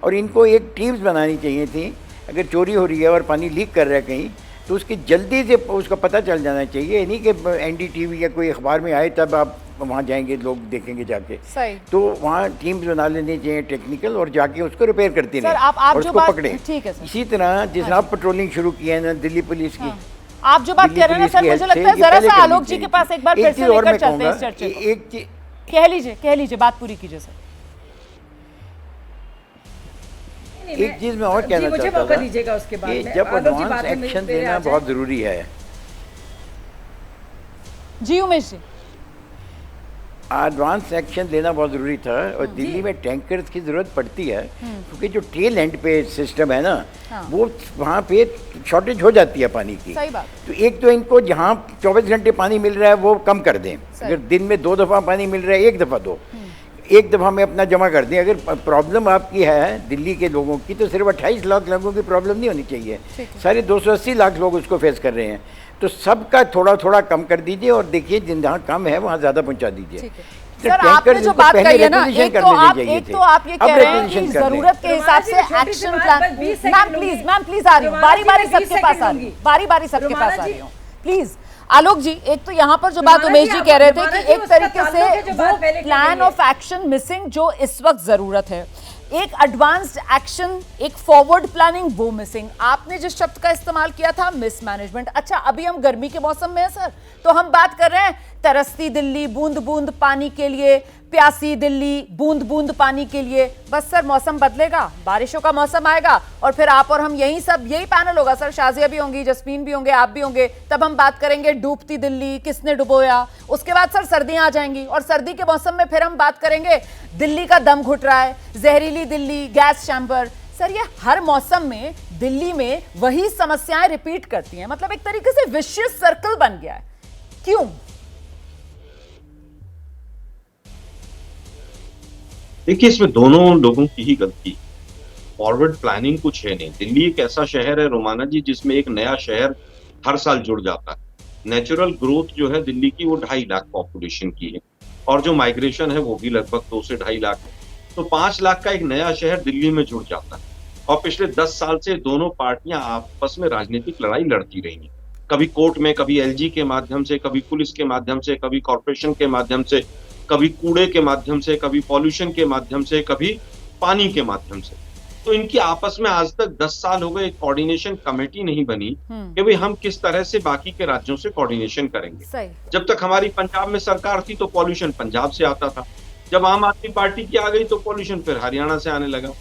और इनको एक टीम्स बनानी चाहिए थी, अगर चोरी हो रही है और पानी लीक कर रहा है कहीं तो उसकी जल्दी से उसका पता चल जाना चाहिए, नहीं कि NDTV या कोई अखबार में आए तब आप वहाँ जाएंगे, लोग देखेंगे जाके। सही। तो वहाँ टीम्स बना लेनी चाहिए टेक्निकल, और जाके उसको रिपेयर करती रहे आप और जो उसको बात पकड़े। ठीक है सर। इसी तरह जिस तरह आप पेट्रोलिंग शुरू की है ना दिल्ली पुलिस की, आप जो बात कर रहे हैं सर, मुझे लगता है जरा सा आलोक जी के पास एक बार फिर से लेकर चलते हैं इस चर्चा को। एक चीज कह लीजिए बात पूरी कीजिए सर। एक चीज मैं और कहना चाहता था कि जब एडवांस एक्शन लेना बहुत जरूरी है। जी उमेश जी, एडवांस एक्शन लेना बहुत ज़रूरी था, और दिल्ली में टैंकर्स की ज़रूरत पड़ती है क्योंकि जो टेल एंड पे सिस्टम है ना, वो वहाँ पे शॉर्टेज हो जाती है पानी की। सही बात। तो एक तो इनको जहाँ 24 घंटे पानी मिल रहा है वो कम कर दें, अगर दिन में 2 दफ़ा पानी मिल रहा है एक दफ़ा दो, एक दफ़ा में अपना जमा कर दें। अगर प्रॉब्लम आपकी है दिल्ली के लोगों की तो सिर्फ 28 लाख लोगों की प्रॉब्लम नहीं होनी चाहिए, सारे 280 लाख लोग उसको फेस कर रहे हैं। तो सबका थोड़ा थोड़ा कम कर दीजिए और देखिए जहाँ कम है वहाँ ज़्यादा पहुँचा दीजिए। सर आपने जो बात कही है ना, एक तो आप ये कह रहे हैं कि जरूरत के हिसाब से एक्शन प्लान। मैम प्लीज आ रही हूँ, बारी बारी सबके पास आ रही हूँ, बारी बारी सबके पास आ रही हूँ प्लीज। आलोक जी, एक तो यहाँ पर जो बात उमेश जी कह रहे थे कि एक तरीके से वो प्लान ऑफ एक्शन मिसिंग जो इस वक्त जरूरत है, एक एडवांस्ड एक्शन, एक फॉरवर्ड प्लानिंग वो मिसिंग। आपने जिस शब्द का इस्तेमाल किया था मिसमैनेजमेंट। अच्छा अभी हम गर्मी के मौसम में है सर, तो हम बात कर रहे हैं तरसती दिल्ली, बूंद बूंद पानी के लिए, प्यासी दिल्ली, बूंद बूंद पानी के लिए। बस सर मौसम बदलेगा, बारिशों का मौसम आएगा और फिर आप और हम यही पैनल होगा सर, शाजिया भी होंगी, जस्मीन भी होंगे, आप भी होंगे, तब हम बात करेंगे डूबती दिल्ली किसने डुबोया। उसके बाद सर सर्दियां आ जाएंगी और सर्दी के मौसम में फिर हम बात करेंगे दिल्ली का दम घुट रहा है, जहरीली दिल्ली, गैस चैम्बर। सर ये हर मौसम में दिल्ली में वही समस्याएं रिपीट करती हैं, मतलब एक तरीके से विशियस सर्कल बन गया है। क्यों? देखिए इसमें दोनों लोगों की ही गलती। फॉरवर्ड प्लानिंग कुछ है नहीं। दिल्ली एक ऐसा शहर है रोमाना जी जिसमें एक नया शहर हर साल जुड़ जाता है। नेचुरल ग्रोथ जो है दिल्ली की वो 2.5 लाख पॉपुलेशन की है, और जो माइग्रेशन है वो भी लगभग 2 से 2.5 लाख है। तो 5 लाख का एक नया शहर दिल्ली में जुड़ जाता है। और पिछले 10 साल से दोनों पार्टियां आपस में राजनीतिक लड़ाई लड़ती रही हैं, कभी कोर्ट में, कभी LG के माध्यम से, कभी पुलिस के माध्यम से, कभी कॉर्पोरेशन के माध्यम से, कभी कूड़े के माध्यम से, कभी पॉल्यूशन के माध्यम से, कभी पानी के माध्यम से। तो इनकी आपस में आज तक 10 साल हो गए एक कोऑर्डिनेशन कमेटी नहीं बनी कि भाई हम किस तरह से बाकी के राज्यों से कोऑर्डिनेशन करेंगे। जब तक हमारी पंजाब में सरकार थी तो पॉल्यूशन पंजाब से आता था, जब आम आदमी पार्टी की आ गई तो पॉल्यूशन फिर हरियाणा से आने लगा।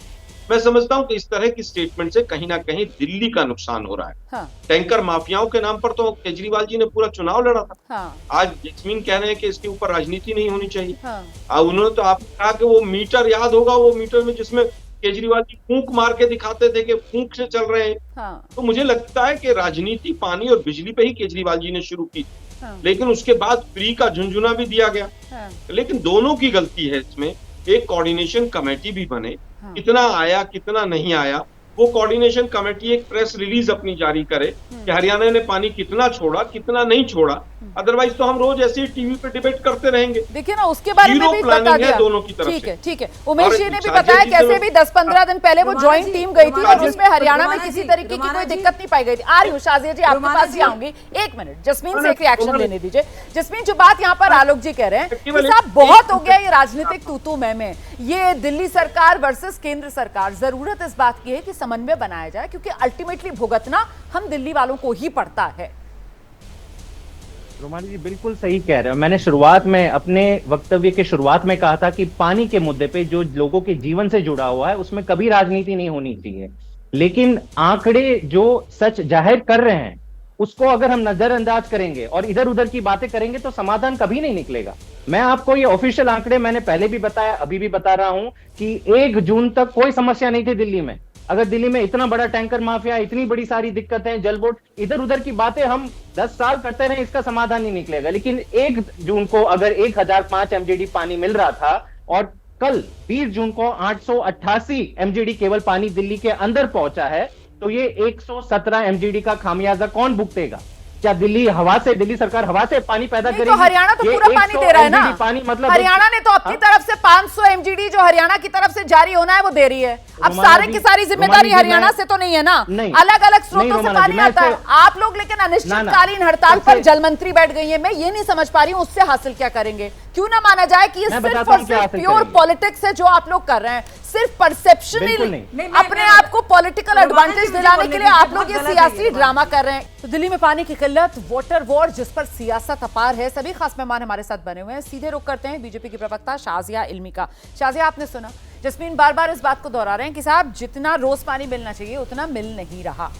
मैं समझता हूं कि इस तरह की स्टेटमेंट से कहीं ना कहीं दिल्ली का नुकसान हो रहा है। हाँ। टैंकर माफियाओं के नाम पर तो केजरीवाल जी ने पूरा चुनाव लड़ा था। हाँ। आज जस्मीन कह रहे हैं कि इसके ऊपर राजनीति नहीं होनी चाहिए। हाँ। उन्होंने तो आपने कहा कि वो मीटर याद होगा, वो मीटर में जिसमें केजरीवाल जी फूंक मार के दिखाते थे कि फूंक से चल रहे हैं। हाँ। तो मुझे लगता है कि राजनीति पानी और बिजली पे ही केजरीवाल जी ने शुरू की। हाँ। लेकिन उसके बाद फ्री का झुंझुना भी दिया गया। हाँ। लेकिन दोनों की गलती है इसमें। एक कोऑर्डिनेशन कमेटी भी बने, कितना आया कितना नहीं आया, वो कोऑर्डिनेशन कमेटी एक प्रेस रिलीज अपनी जारी करे कि हरियाणा ने पानी कितना छोड़ा कितना नहीं छोड़ा। अदरवाइज तो हम रोज ऐसे ही टीवी पे डिबेट करते रहेंगे। देखिए ना, उसके बारे में भी बता दिया दोनों की तरफ। ठीक है उमेश जी ने भी बताया कैसे भी 10-15 दिन पहले वो ज्वाइंट टीम गई थी और उसमें हरियाणा में किसी तरीके की कोई दिक्कत नहीं पाई गई थी। आ रही हूँ शाजिया जी, आपके पास ही आऊंगी। 1 मिनट जस्मीन से एक रिएक्शन लेने दीजिए। जस्मीन, जो बात यहाँ पर आलोक जी कह रहे हैं कि साहब बहुत हो गया ये राजनीतिक तू-तू मैं, ये दिल्ली सरकार वर्सेस केंद्र सरकार। जरूरत इस बात की है कि समन्वय बनाया जाए, क्योंकि अल्टीमेटली भुगतना हम दिल्ली वालों को ही पड़ता है। रोमानी जी बिल्कुल सही कह रहे हो। मैंने शुरुआत में अपने वक्तव्य के शुरुआत में कहा था कि पानी के मुद्दे पे जो लोगों के जीवन से जुड़ा हुआ है उसमें कभी राजनीति नहीं होनी चाहिए, लेकिन आंकड़े जो सच जाहिर कर रहे हैं उसको अगर हम नजरअंदाज करेंगे और इधर उधर की बातें करेंगे तो समाधान कभी नहीं निकलेगा। मैं आपको ये ऑफिशियल आंकड़े मैंने पहले भी बताया, अभी भी बता रहा हूं कि 1 जून तक कोई समस्या नहीं थी दिल्ली में। अगर दिल्ली में इतना बड़ा टैंकर माफिया, इतनी बड़ी सारी दिक्कतें, जल बोर्ड, इधर उधर की बातें हम 10 साल करते रहे, इसका समाधान नहीं निकलेगा। लेकिन 1 जून को अगर 1005 एमजीडी पानी मिल रहा था और कल 20 जून को 888 एमजीडी केवल पानी दिल्ली के अंदर पहुंचा है, तो ये 117 एमजीडी का खामियाजा कौन भुगतेगा? क्या दिल्ली सरकार हवा से पानी पैदा करेगी? तो हरियाणा तो पूरा पानी दे रहा है ना। पानी मतलब हरियाणा ने तो अपनी तरफ से 500 एमजीडी जो हरियाणा की तरफ से जारी होना है वो दे रही है। अब सारे की सारी जिम्मेदारी हरियाणा से तो नहीं है ना, अलग अलग स्रोतों से पानी आता है। आप लोग लेकिन अनिश्चितकालीन हड़ताल पर जल मंत्री बैठ गई है। मैं ये नहीं समझ पा रही हूँ उससे हासिल क्या करेंगे? क्यों ना माना जाए कि ये सिर्फ और सिर्फ प्योर पॉलिटिक्स है जो आप लोग कर रहे हैं, सिर्फ परसेप्शन ही अपने आप को पॉलिटिकल एडवांटेज दिलाने के लिए आप लोग ये सियासी ड्रामा कर रहे हैं। तो दिल्ली में पानी की किल्लत, वाटर वॉर जिस पर सियासत अपार है, सभी खास मेहमान हमारे साथ बने हुए हैं। सीधे रुख करते हैं बीजेपी की प्रवक्ता शाजिया इल्मी का। शाजिया, आपने सुना जस्मीन बार बार इस बात को दोहरा रहे हैं कि साहब जितना रोज पानी मिलना चाहिए उतना मिल नहीं रहा।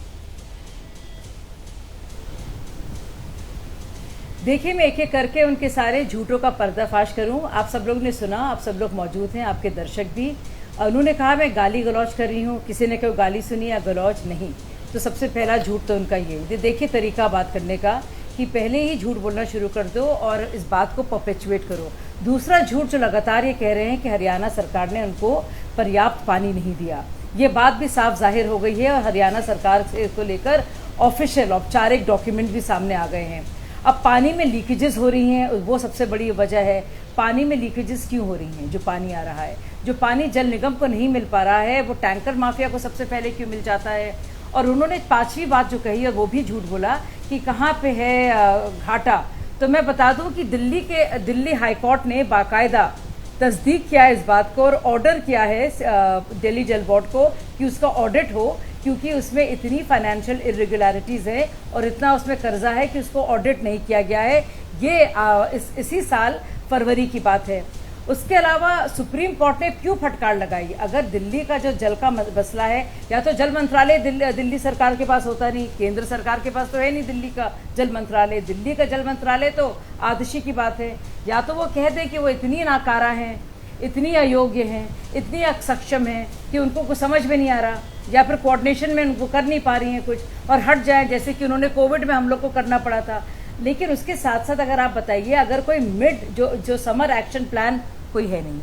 देखिए, मैं एक एक करके उनके सारे झूठों का पर्दाफाश करूं। आप सब लोग ने सुना, आप सब लोग मौजूद हैं, आपके दर्शक भी। उन्होंने कहा मैं गाली गलौज कर रही हूं, किसी ने कोई गाली सुनी या गलौज नहीं। तो सबसे पहला झूठ तो उनका ये देखिए तरीका बात करने का कि पहले ही झूठ बोलना शुरू कर दो और इस बात को परपेचुएट करो। दूसरा झूठ जो लगातार ये कह रहे हैं कि हरियाणा सरकार ने उनको पर्याप्त पानी नहीं दिया, ये बात भी साफ जाहिर हो गई है और हरियाणा सरकार को लेकर ऑफिशियल औपचारिक डॉक्यूमेंट भी सामने आ गए हैं। अब पानी में लीकेजेस हो रही हैं, वो सबसे बड़ी वजह है। पानी में लीकेजेस क्यों हो रही हैं? जो पानी आ रहा है, जो पानी जल निगम को नहीं मिल पा रहा है, वो टैंकर माफिया को सबसे पहले क्यों मिल जाता है? और उन्होंने 5वीं बात जो कही है वो भी झूठ बोला कि कहाँ पे है घाटा। तो मैं बता दूं कि दिल्ली हाई कोर्ट ने बाकायदा तस्दीक किया है इस बात को और ऑर्डर किया है दिल्ली जल बोर्ड को कि उसका ऑडिट हो, क्योंकि उसमें इतनी फाइनेंशियल इरेगुलरिटीज़ है और इतना उसमें कर्जा है कि उसको ऑडिट नहीं किया गया है। ये इसी साल फरवरी की बात है। उसके अलावा सुप्रीम कोर्ट ने क्यों फटकार लगाई? अगर दिल्ली का जो जल का मसला है, या तो जल मंत्रालय दिल्ली सरकार के पास होता नहीं, केंद्र सरकार के पास तो है नहीं दिल्ली का जल मंत्रालय। दिल्ली का जल मंत्रालय तो आदर्शी की बात है। या तो वो कह दे कि वो इतनी नाकारा हैं, इतनी अयोग्य हैं, इतनी अक्षम हैं कि उनको कुछ समझ में नहीं आ रहा, या फिर कोऑर्डिनेशन में उनको कर नहीं पा रही हैं कुछ और हट जाए, जैसे कि उन्होंने कोविड में हम लोग को करना पड़ा था। लेकिन उसके साथ साथ अगर आप बताइए, अगर कोई मिड जो समर एक्शन प्लान कोई है नहीं,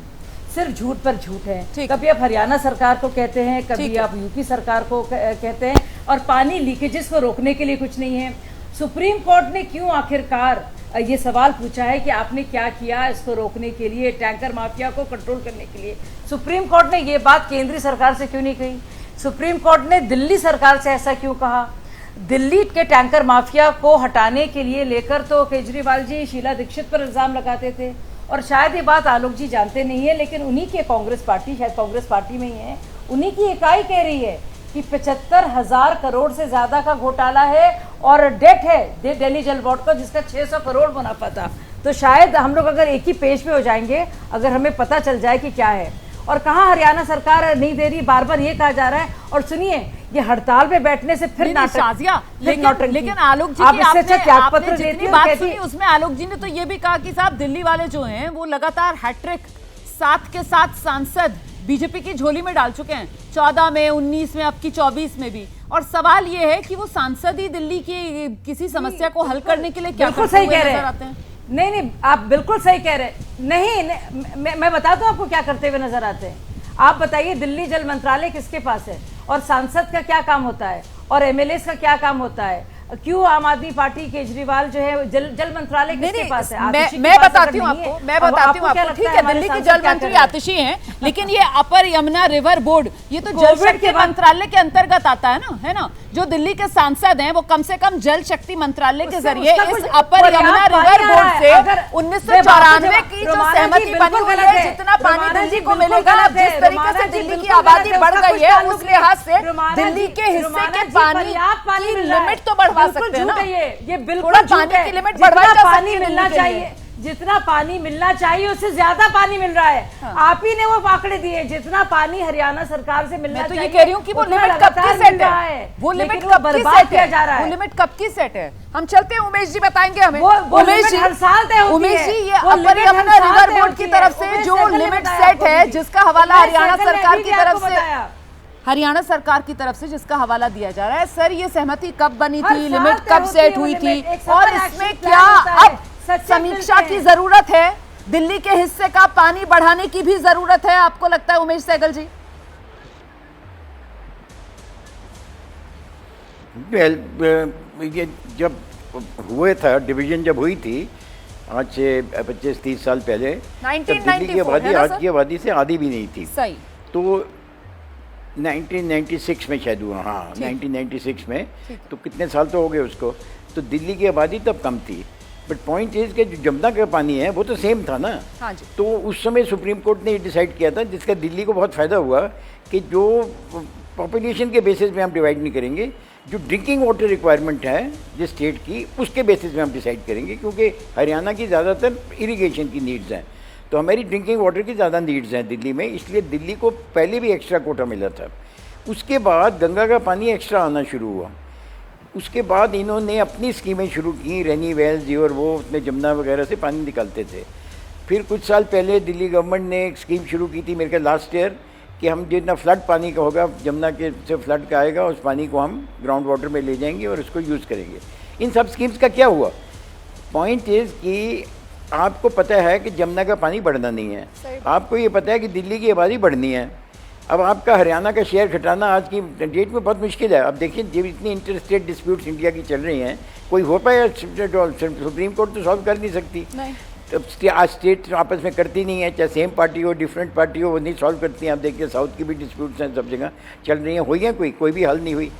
सिर्फ झूठ पर झूठ है। कभी आप हरियाणा सरकार को कहते हैं, कभी आप यूपी सरकार को कहते हैं, और पानी लीकेजेस को रोकने के लिए कुछ नहीं है। सुप्रीम कोर्ट ने क्यों आखिरकार ये सवाल पूछा है कि आपने क्या किया इसको रोकने के लिए, टैंकर माफिया को कंट्रोल करने के लिए? सुप्रीम कोर्ट ने ये बात केंद्रीय सरकार से क्यों नहीं कही? सुप्रीम कोर्ट ने दिल्ली सरकार से ऐसा क्यों कहा? दिल्ली के टैंकर माफिया को हटाने के लिए लेकर तो केजरीवाल जी शीला दीक्षित पर इल्जाम लगाते थे, और शायद ये बात आलोक जी जानते नहीं है, लेकिन उन्हीं के कांग्रेस पार्टी, शायद कांग्रेस पार्टी में ही है, उन्हीं की इकाई कह रही है कि 75,000 करोड़ से ज्यादा का घोटाला है और डेट है दिल्ली जल बोर्ड का जिसका 600 करोड़ मुनाफा था। तो शायद हम लोग अगर एक ही पेज पे हो जाएंगे अगर हमें पता चल जाए कि क्या है और कहाँ हरियाणा सरकार नहीं दे रही। बार बार ये कहा जा रहा है, और सुनिए ये हड़ताल पे बैठने से फिर लेकिन आलोक जी आप इससे अच्छा त्याग पत्र देती बात सुनी, उसमें आलोक जी ने तो ये भी कहा कि साहब दिल्ली वाले जो हैं वो लगातार हैट्रिक 7 के 7 सांसद बीजेपी की झोली में डाल चुके हैं, 14 में, 19 में, अब की 24 में भी। और सवाल ये है कि वो सांसद ही दिल्ली की किसी समस्या को हल करने के लिए क्या करते हुए नजर आते हैं? नहीं, आप बिल्कुल सही कह रहे हैं। नहीं, मैं बताता हूँ आपको क्या करते हुए नजर आते हैं। आप बताइए दिल्ली जल मंत्रालय किसके पास है, और सांसद का क्या काम होता है, और एमएलए का क्या काम होता है? क्यों आम आदमी पार्टी केजरीवाल जो है जल मंत्रालय किसके पास है? मैं बताती हूँ आपको, ठीक है दिल्ली की जल मंत्री आतिशी हैं, लेकिन ये अपर यमुना रिवर बोर्ड ये तो जल शक्ति मंत्रालय के अंतर्गत आता है ना, है ना? जो दिल्ली के सांसद हैं वो कम से कम जल शक्ति मंत्रालय के जरिए इस अपर यमुना रिवर बोर्ड से 1994 की जो सहमति बनी हुई है, जितना पानी दिल्ली को मिलेगा, जिस तरीके से दिल्ली की आबादी बढ़ गई है, उस लिहाज से दिल्ली के हिस्से के पानी की लिमिट तो बढ़ बढ़वा बिल्कुल सकते हैं ना। झूठ है ये बिल्कुल थोड़ा झूठ पानी है। की लिमिट जितना बढ़वाई जा पानी सकती है मिलना दिल्ली के लिए। चाहिए, जितना पानी मिलना चाहिए उससे ज्यादा पानी मिल रहा है। आप ही ने वो आंकड़े दिए, जितना पानी हरियाणा सरकार से मिलना मैं तो चाहिए, ये कह रही हूँ कि वो उतना लिमिट कब लगातार की सेट मिल रहा है, वो लिमिट लेकिन कब की बर्बाद सेट किया जा रहा है, है। वो लिमिट कब की सेट है। हम चलते हैं, उमेश जी बताएंगे हमें। वो उमेश लिमिट जी, हर साल तय होती उमेश है। जी, ये वो अपर लिमिट यमुना हर साल रिवर तय बोर्ड होती की है। तरफ से उमेश जो सहगल ने लिमिट बताया सेट आपको है, भी। जिसका हवाला उमेश हरियाणा सहगल ने सरकार अभी की भी तरफ आपको से, बताया। हरियाणा सरकार की तरफ से जिसका हवाला दिया जा रहा है। सर, ये सहमति कब बनी हर थी, साल लिमिट तय कब होती सेट है वो हुई थी, लिमिट। एक और समर इसमें एक्शन क्या प्लान होता है, अब सचिव समीक्षा मिलते की हैं। जरूरत है, दिल्ली के हिस्से का पानी बढ़ाने की भी जरूरत है, आपको लगता है उमेश सहगल जी? ये जब हुए था डिवीजन, जब हुई थी आज से 25-30 साल पहले, तब दिल्ली की आबादी आज की आबादी से आधी भी नहीं थी। सही। तो 1996 में शायद हुआ, हाँ 1996 में, तो कितने साल तो हो गए उसको। तो दिल्ली की आबादी तब कम थी, बट पॉइंट इज कि जो जमुना का पानी है वो तो सेम था ना। हाँ जी। तो उस समय सुप्रीम कोर्ट ने डिसाइड किया था, जिसका दिल्ली को बहुत फ़ायदा हुआ, कि जो पॉपुलेशन के बेसिस पे हम डिवाइड नहीं करेंगे, जो ड्रिंकिंग वाटर रिक्वायरमेंट है जिस स्टेट की, उसके बेसिस पे हम डिसाइड करेंगे, क्योंकि हरियाणा की ज़्यादातर इरिगेशन की नीड्स हैं, तो हमारी ड्रिंकिंग वाटर की ज़्यादा नीड्स हैं दिल्ली में, इसलिए दिल्ली को पहले भी एक्स्ट्रा कोटा मिला था। उसके बाद गंगा का पानी एक्स्ट्रा आना शुरू हुआ, उसके बाद इन्होंने अपनी स्कीमें शुरू की, रेनी वेल्स ये और वो, उसमें जमुना वगैरह से पानी निकालते थे। फिर कुछ साल पहले दिल्ली गवर्नमेंट ने एक स्कीम शुरू की थी, मेरे ख्याल लास्ट ईयर, कि हम जितना फ्लड पानी का होगा, जमुना के से फ्लड का आएगा, उस पानी को हम ग्राउंड वाटर में ले जाएंगे और उसको यूज़ करेंगे। इन सब स्कीम्स का क्या हुआ? पॉइंट इज़ कि आपको पता है कि जमुना का पानी बढ़ना नहीं है, आपको ये पता है कि दिल्ली की आबादी बढ़नी है। अब आपका हरियाणा का शेयर घटाना आज की डेट में बहुत मुश्किल है। अब देखिए, जब इतनी इंटर स्टेट डिस्प्यूट्स इंडिया की चल रही हैं, कोई हो पाए, सुप्रीम कोर्ट तो सॉल्व कर नहीं सकती। तो आज स्टेट आपस में करती नहीं है, चाहे सेम पार्टी हो, डिफरेंट पार्टी हो, वो नहीं सॉल्व करती हैं। आप देखिए साउथ की भी डिस्प्यूट्स हैं, सब जगह चल रही हैं, हुई हैं, कोई भी हल नहीं हुई।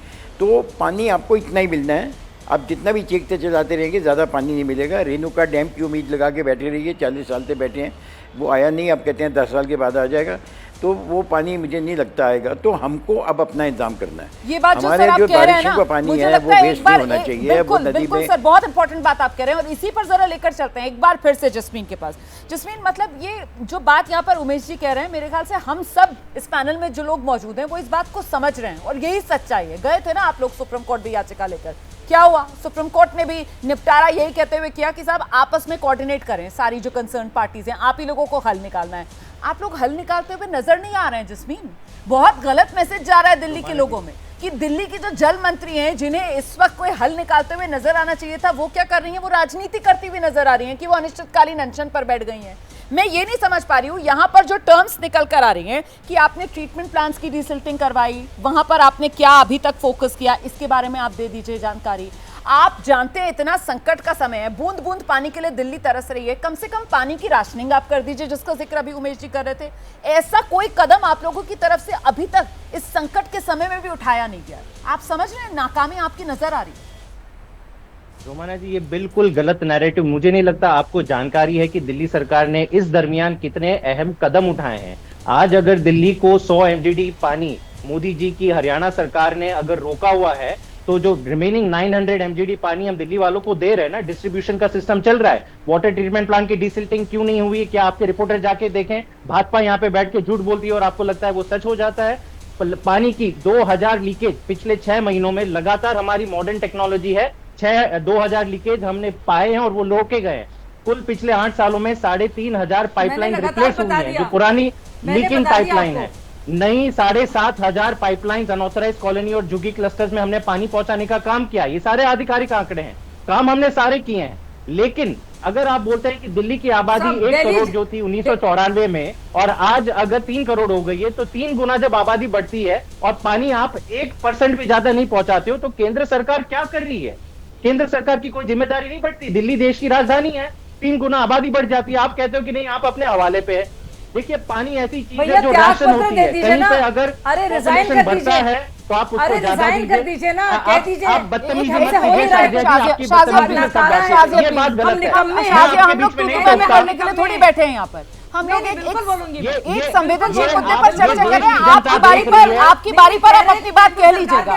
तो पानी आपको इतना ही मिलना है, आप जितना भी चीखते चलाते रहेंगे ज़्यादा पानी नहीं मिलेगा। रेणुका डैम की उम्मीद लगा के बैठे रहिए, 40 साल से बैठे हैं, वो आया नहीं, अब कहते हैं 10 साल के बाद आ जाएगा, तो वो पानी मुझे नहीं लगता आएगा। तो हमको अब अपना इंतजाम करना है। ये बात जो हमारे सर आप जो कह रहे हैं बारिशों ना, का पानी मुझे है लगता वो है वेस्ट नहीं होना चाहिए, वो बिल्कुल नदी बिल्कुल में। सर, बहुत इंपॉर्टेंट बात आप कह रहे हैं, और इसी पर जरा लेकर चलते हैं एक बार फिर से जस्मीन के पास। जस्मीन, मतलब ये जो बात यहाँ पर उमेश जी कह रहे हैं, मेरे ख्याल से हम सब इस पैनल में जो लोग मौजूद हैं वो इस बात को समझ रहे हैं, और यही सच्चाई है। गए थे ना आप लोग सुप्रीम कोर्ट भी याचिका लेकर, क्या हुआ? सुप्रीम कोर्ट ने भी निपटारा यही कहते हुए किया कि साहब आपस में कोऑर्डिनेट करें, सारी जो कंसर्न पार्टीज हैं, आप ही लोगों को हल निकालना है। आप लोग हल निकालते हुए नजर नहीं आ रहे हैं जस्मीन। बहुत गलत मैसेज जा रहा है दिल्ली के लोगों में कि दिल्ली की जो जल मंत्री हैं, जिन्हें इस वक्त कोई हल निकालते हुए नजर आना चाहिए था, वो क्या कर रही हैं? वो राजनीति करती हुई नजर आ रही हैं कि वो अनिश्चितकालीन अनशन पर बैठ गई हैं। मैं ये नहीं समझ पा रही हूँ, यहाँ पर जो टर्म्स निकल कर आ रही हैं कि आपने ट्रीटमेंट प्लान्स की डिसिल्टिंग करवाई, वहां पर आपने क्या अभी तक फोकस किया, इसके बारे में आप दे दीजिए जानकारी। आप जानते हैं इतना संकट का समय है, बूंद बूंद पानी के लिए दिल्ली तरस रही है, कम से कम पानी की राशनिंग आप कर दीजिए, जिसका जिक्र अभी उमेश जी कर रहे थे। ऐसा कोई कदम आप लोगों की तरफ से अभी तक इस संकट के समय में भी उठाया नहीं गया। आप समझ रहे हैं, नाकामी आपकी नजर आ रही है। रोमाना जी, ये बिल्कुल गलत नैरेटिव, मुझे नहीं लगता आपको जानकारी है कि दिल्ली सरकार ने इस दरमियान कितने अहम कदम उठाए हैं। आज अगर दिल्ली को 100 MDD पानी मोदी जी की हरियाणा सरकार ने अगर रोका हुआ है, तो जो रिमेनिंग 900 MGD पानी हम दिल्ली वालों को दे रहे हैं ना, डिस्ट्रीब्यूशन का सिस्टम चल रहा है। वाटर ट्रीटमेंट प्लांट की डिसिल्टिंग क्यों नहीं हुई है? क्या आपके रिपोर्टर जाके देखें? भाजपा यहाँ पे बैठ के झूठ बोलती है और आपको लगता है वो सच हो जाता है। पानी की 2000 लीकेज पिछले 6 महीनों में लगातार, हमारी मॉडर्न टेक्नोलॉजी है, 2000 लीकेज हमने पाए हैं और वो रोके गए हैं। कुल पिछले 8 सालों में 3500 पाइपलाइन रिप्लेस हुई है, जो पुरानी लीकिंग पाइपलाइन है। नई 7500 पाइपलाइंस अनऑथराइज्ड कॉलोनी और जुगी क्लस्टर्स में हमने पानी पहुंचाने का काम किया। ये सारे आधिकारिक आंकड़े हैं, काम हमने सारे किए हैं। लेकिन अगर आप बोलते हैं कि दिल्ली की आबादी 1 करोड़ जो थी 1994 में, और आज अगर 3 करोड़ हो गई है, तो 3 गुना जब आबादी बढ़ती है और पानी आप 1% भी ज्यादा नहीं पहुंचाते हो, तो केंद्र सरकार क्या कर रही है? केंद्र सरकार की कोई जिम्मेदारी नहीं बढ़ती? दिल्ली देश की राजधानी है, 3 गुना आबादी बढ़ जाती है, आप कहते हो कि नहीं आप अपने हवाले पे है। देखिए, पानी ऐसी चीज है जो राशन होती है, कहीं पे अगर पॉपुलेशन बढ़ता है तो आप उसको ज्यादा दीजिए ना, कह दीजिए। आप बदतमीजी मत कीजिए, आपकी बदतमीजी से सब बात, ये बात गलत है। हम लोग करने के लिए थोड़ी बैठे हैं यहाँ पर, हम नहीं, बिल्कुल बोलूंगी मैं। एक संवेदनशील मुद्दे पर चर्चा कर रहे हैं। आपकी बारी पर आप अपनी बात कह लीजिएगा,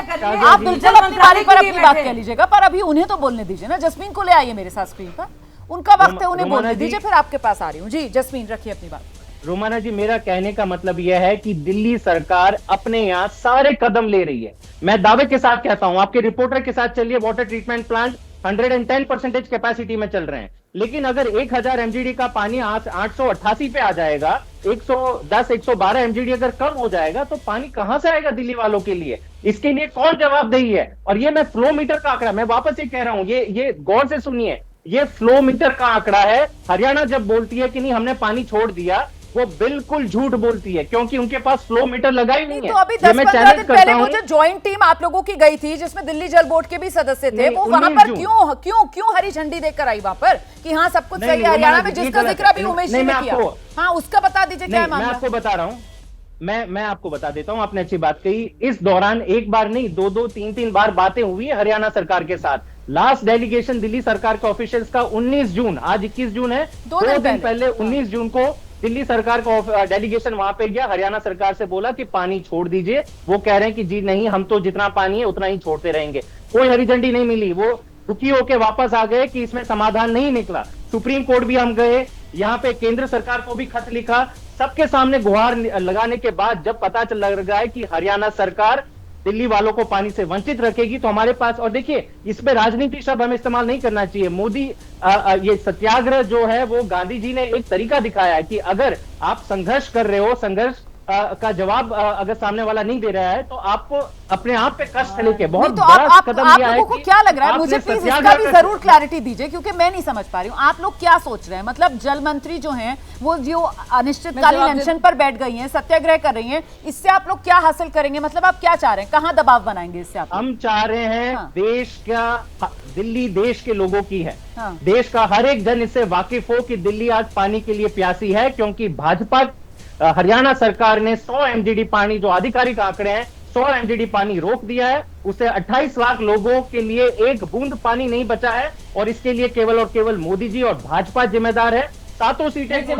आप बिल्कुल अपनी बारी पर अपनी बात कह लीजिएगा, पर अभी उन्हें तो बोलने दीजिए ना। जस्मीन को ले आइए मेरे साथ स्क्रीन पर, उनका वक्त है, उन्हें बोलने दीजिए, फिर आपके पास आ रही हूँ। जी जस्मीन, रखिए अपनी बात। रोमाना जी, मेरा कहने का मतलब यह है कि दिल्ली सरकार अपने यहाँ सारे कदम ले रही है। मैं दावे के साथ कहता हूं, आपके रिपोर्टर के साथ चलिए, वाटर ट्रीटमेंट प्लांट 110% कैपेसिटी में चल रहे हैं, लेकिन अगर 1000 MGD का पानी 888 पे आ जाएगा, 110-112 MGD अगर कम हो जाएगा, तो पानी कहां से आएगा दिल्ली वालों के लिए? इसके लिए कौन जवाबदेही है? और ये मैं फ्लो मीटर का आंकड़ा, मैं वापस ये कह रहा हूं, ये गौर से सुनिए, ये फ्लो मीटर का आंकड़ा है। हरियाणा जब बोलती है कि नहीं हमने पानी छोड़ दिया, वो बिल्कुल झूठ बोलती है, क्योंकि उनके पास फ्लो मीटर लगा ही नहीं है। तो अभी 10-15 दिन पहले वो जो ज्वाइंट टीम आप लोगों की गई थी, जिसमें दिल्ली जल बोर्ड के भी सदस्य थे, वो वहां पर क्यों हरी झंडी देकर आई वहां पर कि हाँ सब कुछ सही है हरियाणा में, जिसका जिक्र अभी उमेश जी ने किया? हाँ, उसका बता दीजिए क्या मामला। मैं आपको बता रहा हूँ, मैं आपको बता देता हूं, आपने अच्छी बात कही। इस दौरान एक बार नहीं, 2-2, 3-3 बार बातें हुई है हरियाणा सरकार के साथ। लास्ट डेलीगेशन दिल्ली सरकार के ऑफिशियल्स का 19 जून, आज 21 जून है, 2 दिन पहले 19 जून को दिल्ली सरकार का डेलीगेशन वहां पे गया, हरियाणा सरकार से बोला कि पानी छोड़ दीजिए। वो कह रहे हैं कि जी नहीं, हम तो जितना पानी है उतना ही छोड़ते रहेंगे। कोई हरी झंडी नहीं मिली, वो दुखी होकर वापस आ गए कि इसमें समाधान नहीं निकला। सुप्रीम कोर्ट भी हम गए, यहाँ पे केंद्र सरकार को भी खत लिखा, सबके सामने गुहार लगाने के बाद जब पता चल लग रहा है कि हरियाणा सरकार दिल्ली वालों को पानी से वंचित रखेगी, तो हमारे पास, और देखिए इसमें राजनीति शब्द हमें इस्तेमाल नहीं करना चाहिए। मोदी ये सत्याग्रह जो है, वो गांधी जी ने एक तरीका दिखाया है कि अगर आप संघर्ष कर रहे हो, संघर्ष का जवाब अगर सामने वाला नहीं दे रहा है, तो आपको अपने आप पे कष्ट लेके बहुत बड़ा कदम लिया है। आप लोगों को क्या लग रहा है, मुझे प्लीज इसका भी जरूर क्लैरिटी दीजिए, क्योंकि मैं नहीं समझ पा रही हूँ। आप लोग क्या सोच रहे हैं? मतलब जल मंत्री जो हैं, वो जो अनिश्चितकालीन अनशन पर बैठ गई हैं, सत्याग्रह कर रही हैं, इससे आप लोग क्या हासिल करेंगे? मतलब आप क्या चाह रहे हैं, कहाँ दबाव बनाएंगे इससे? आप हम चाह रहे हैं देश का, दिल्ली देश के लोगों की है, देश का हर एक जन इससे वाकिफ हो कि दिल्ली आज पानी के लिए प्यासी है, क्योंकि भाजपा हरियाणा सरकार ने 100 MGD पानी, जो आधिकारिक आंकड़े हैं, 100 MGD पानी रोक दिया है। उससे 28 लाख लोगों के लिए एक बूंद पानी नहीं बचा है, और इसके लिए केवल और केवल मोदी जी और भाजपा जिम्मेदार है। 7 सीटें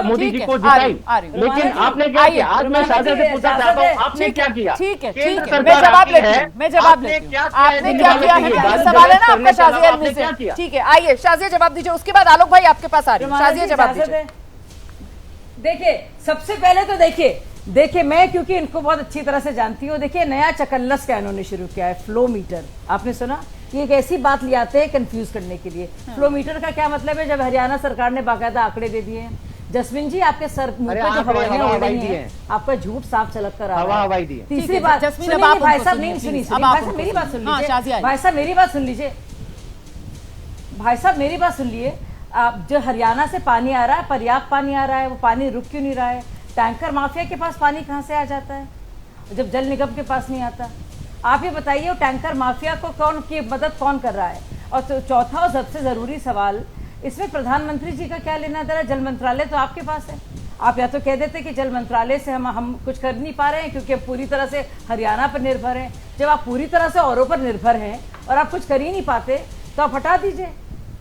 मोदी जी को जिताई, लेकिन आपने क्या किया? आज मैं शाजिया से पूछना चाहता हूँ, आपने क्या किया? ठीक है, मैं जवाब लेती हूँ, मैं जवाब लेती हूँ। आपने क्या किया है, सवाल है ना आपका शाजिया से। ठीक है, आइए शाजिया जवाब दीजिए, उसके बाद आलोक भाई आपके पास आ रही हूँ। शाजिया जवाब दीजिए। देखिए, सबसे पहले तो देखिए मैं क्योंकि इनको बहुत अच्छी तरह से जानती हूँ। देखिए, नया चकल्लस क्या इन्होंने शुरू किया है, फ्लो मीटर। आपने सुना? ये एक ऐसी बात ले आते हैं कंफ्यूज करने के लिए। फ्लो मीटर का क्या मतलब है? जब हरियाणा सरकार ने बाकायदा आंकड़े दे दिए हैं। जस्मिन जी, आपके सर मुंह पे जो हवाइयां हो रही हैं, आपका झूठ साफ झलक कर आ रहा है। तीसरी बात, भाई साहब नहीं सुनी, मेरी बात सुन लीजिए, भाई साहब मेरी बात सुन लीजिए, भाई साहब मेरी बात सुन लीजिए। जो हरियाणा से पानी आ रहा है, पर्याप्त पानी आ रहा है, वो पानी रुक क्यों नहीं रहा है? टैंकर माफिया के पास पानी कहाँ से आ जाता है जब जल निगम के पास नहीं आता? आप ये बताइए, वो टैंकर माफिया को कौन की मदद कौन कर रहा है? और तो चौथा और सबसे जरूरी सवाल, इसमें प्रधानमंत्री जी का क्या लेना देना? जल मंत्रालय तो आपके पास है। आप या तो कह देते कि जल मंत्रालय से हम कुछ कर नहीं पा रहे हैं क्योंकि पूरी तरह से हरियाणा पर निर्भर हैं। जब आप पूरी तरह से औरों पर निर्भर हैं और आप कुछ कर ही नहीं पाते, तो आप हटा दीजिए।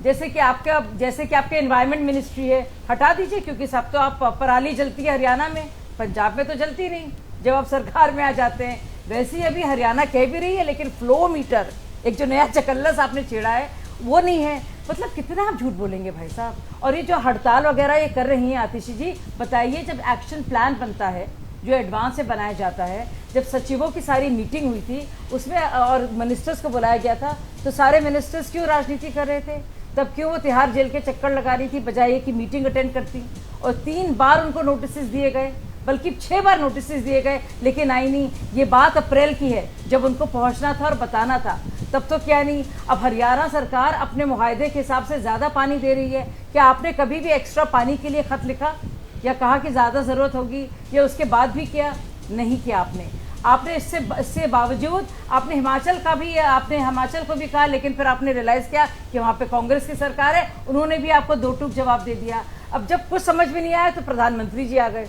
जैसे कि आपके एनवायरनमेंट मिनिस्ट्री है, हटा दीजिए, क्योंकि सब तो आप पराली जलती है हरियाणा में, पंजाब में तो जलती नहीं जब आप सरकार में आ जाते हैं। वैसे ही अभी हरियाणा कह भी रही है, लेकिन फ्लो मीटर, एक जो नया चकल्लस आपने छेड़ा है, वो नहीं है। मतलब कितना आप झूठ बोलेंगे भाई साहब? और ये जो हड़ताल वगैरह ये कर रही हैं आतिशी जी, बताइए, जब एक्शन प्लान बनता है, जो एडवांस से बनाया जाता है, जब सचिवों की सारी मीटिंग हुई थी उसमें और मिनिस्टर्स को बुलाया गया था, तो सारे मिनिस्टर्स क्यों राजनीति कर रहे थे? तब क्यों वो तिहाड़ जेल के चक्कर लगा रही थी, बजाय कि मीटिंग अटेंड करती? और 3 बार उनको नोटिस दिए गए, बल्कि 6 बार नोटिस दिए गए, लेकिन आई नहीं। ये बात अप्रैल की है, जब उनको पहुंचना था और बताना था, तब तो क्या नहीं। अब हरियाणा सरकार अपने मुआहदे के हिसाब से ज़्यादा पानी दे रही है। क्या आपने कभी भी एक्स्ट्रा पानी के लिए खत लिखा या कहा कि ज़्यादा ज़रूरत होगी, या उसके बाद भी किया? नहीं किया आपने। इससे बावजूद आपने हिमाचल को भी कहा, लेकिन फिर आपने रियलाइज़ किया कि वहाँ पे कांग्रेस की सरकार है, उन्होंने भी आपको 2 टूक जवाब दे दिया। अब जब कुछ समझ में नहीं आया तो प्रधानमंत्री जी आ गए।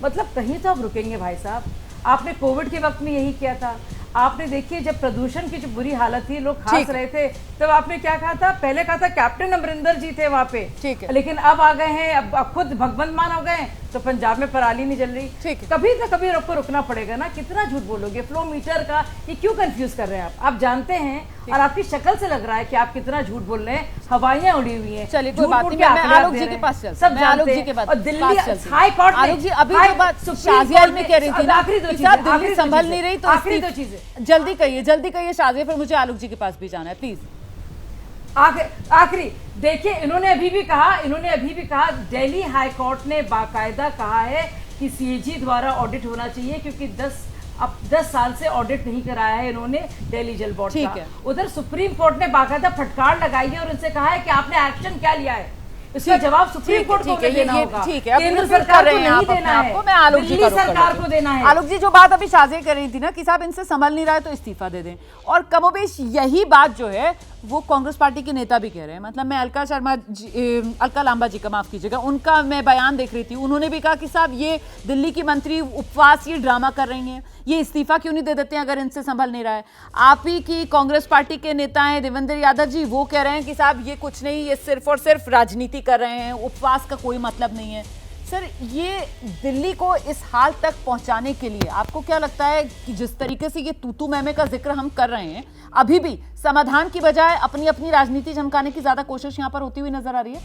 मतलब कहीं तो आप रुकेंगे भाई साहब। आपने कोविड के वक्त में यही किया था, आपने देखिए जब प्रदूषण की जो बुरी हालत थी, लोग हंस रहे थे, तब आपने क्या कहा था? पहले कहा था कैप्टन अमरिंदर जी थे वहाँ पे, ठीक है, लेकिन अब आ गए हैं, अब खुद भगवंत मान हो गए, तो पंजाब में पराली नहीं जल रही। ठीक है, कभी ना कभी आपको रुकना पड़ेगा ना। कितना झूठ बोलोगे? फ्लो मीटर का ये क्यों कंफ्यूज कर रहे हैं आप जानते हैं, और आपकी शक्ल से लग रहा है कि आप कितना झूठ बोल रहे हैं। हवाइयां उड़ी हुई हैं। चलिए कोई बात नहीं, मैं आलोक जी के पास चलती हूं। सब जानते हैं। और दिल्ली हाई कोर्ट, आलोक जी अभी जो बात शाजिया में कह रही थी ना, आखिरी दो चीजें, दिल्ली संभल नहीं रही, तो आखिरी दो चीजें जल्दी कहिए शाजिया, फिर मुझे आलोक जी के पास भी जाना है, प्लीज। आखिरी देखिए, इन्होंने अभी भी कहा दिल्ली हाई कोर्ट ने बाकायदा कहा है कि सीएजी द्वारा ऑडिट होना चाहिए, क्योंकि 10 साल से ऑडिट नहीं कराया है इन्होंने दिल्ली जल बोर्ड का। उधर सुप्रीम कोर्ट ने बाकायदा फटकार लगाई है और उनसे कहा है कि आपने एक्शन क्या लिया है, इसका जवाब सुप्रीम कोर्ट को देना होगा। ठीक है, केंद्र सरकार को नहीं देना है, मैं आलोक जी दिल्ली सरकार को देना है। आलोक जी जो बात अभी शाजिया कर रही थी ना कि साहब इनसे संभल नहीं रहा है तो इस्तीफा दे दें, और कमोबेश यही बात जो है वो कांग्रेस पार्टी के नेता भी कह रहे हैं। मतलब मैं अलका लांबा जी का माफ कीजिएगा, उनका मैं बयान देख रही थी, उन्होंने भी कहा कि साहब ये दिल्ली की मंत्री उपवास, ये ड्रामा कर रही हैं, ये इस्तीफा क्यों नहीं दे देते हैं अगर इनसे संभल नहीं रहा है। आप ही की कांग्रेस पार्टी के नेता हैं देवेंद्र यादव जी, वो कह रहे हैं कि साहब ये कुछ नहीं, ये सिर्फ और सिर्फ राजनीति कर रहे हैं, उपवास का कोई मतलब नहीं है। सर ये दिल्ली को इस हाल तक पहुंचाने के लिए आपको क्या लगता है कि जिस तरीके से ये तूतू मैमे का जिक्र हम कर रहे हैं, अभी भी समाधान की बजाय अपनी अपनी राजनीति चमकाने की ज्यादा कोशिश यहां पर होती हुई नजर आ रही है?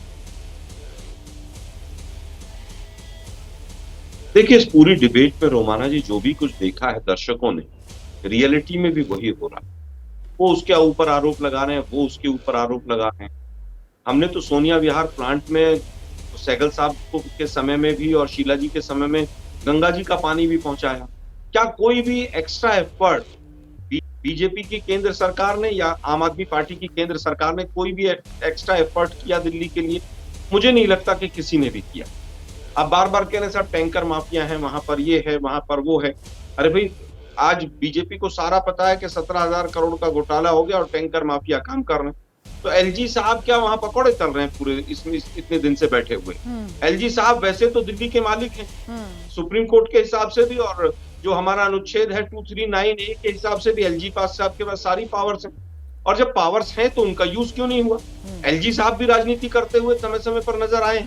देखिए, इस पूरी डिबेट पे रोमाना जी जो भी कुछ देखा है दर्शकों ने, रियलिटी में भी वही हो रहा है। वो उसके ऊपर आरोप लगा रहे हैं, वो उसके ऊपर आरोप लगा रहे हैं। हमने तो सोनिया विहार प्लांट में सहगल साहब के समय में भी और शीला जी के समय में गंगा जी का पानी भी पहुंचाया। क्या कोई भी एक्स्ट्रा एफर्ट बीजेपी की केंद्र सरकार ने या आम आदमी पार्टी की केंद्र सरकार ने कोई भी एक्स्ट्रा एफर्ट किया दिल्ली के लिए? मुझे नहीं लगता कि किसी ने भी किया। अब बार बार कह रहे हैं साहब टैंकर माफिया है, वहां पर ये है, वहां पर वो है। अरे भाई, आज बीजेपी को सारा पता है कि 17,000 करोड़ का घोटाला हो गया और टैंकर माफिया काम कर रहे हैं। तो एलजी साहब क्या वहां पकौड़े तल रहे हैं पूरे इसमें इतने दिन से बैठे हुए? एलजी साहब वैसे तो दिल्ली के मालिक हैं, सुप्रीम कोर्ट के हिसाब से भी, और जो हमारा अनुच्छेद है 2398 के हिसाब से भी एलजी साहब के पास सारी पावर्स हैं। और जब पावर्स हैं तो उनका यूज क्यों नहीं हुआ? एलजी साहब भी राजनीति करते हुए समय समय पर नजर आए।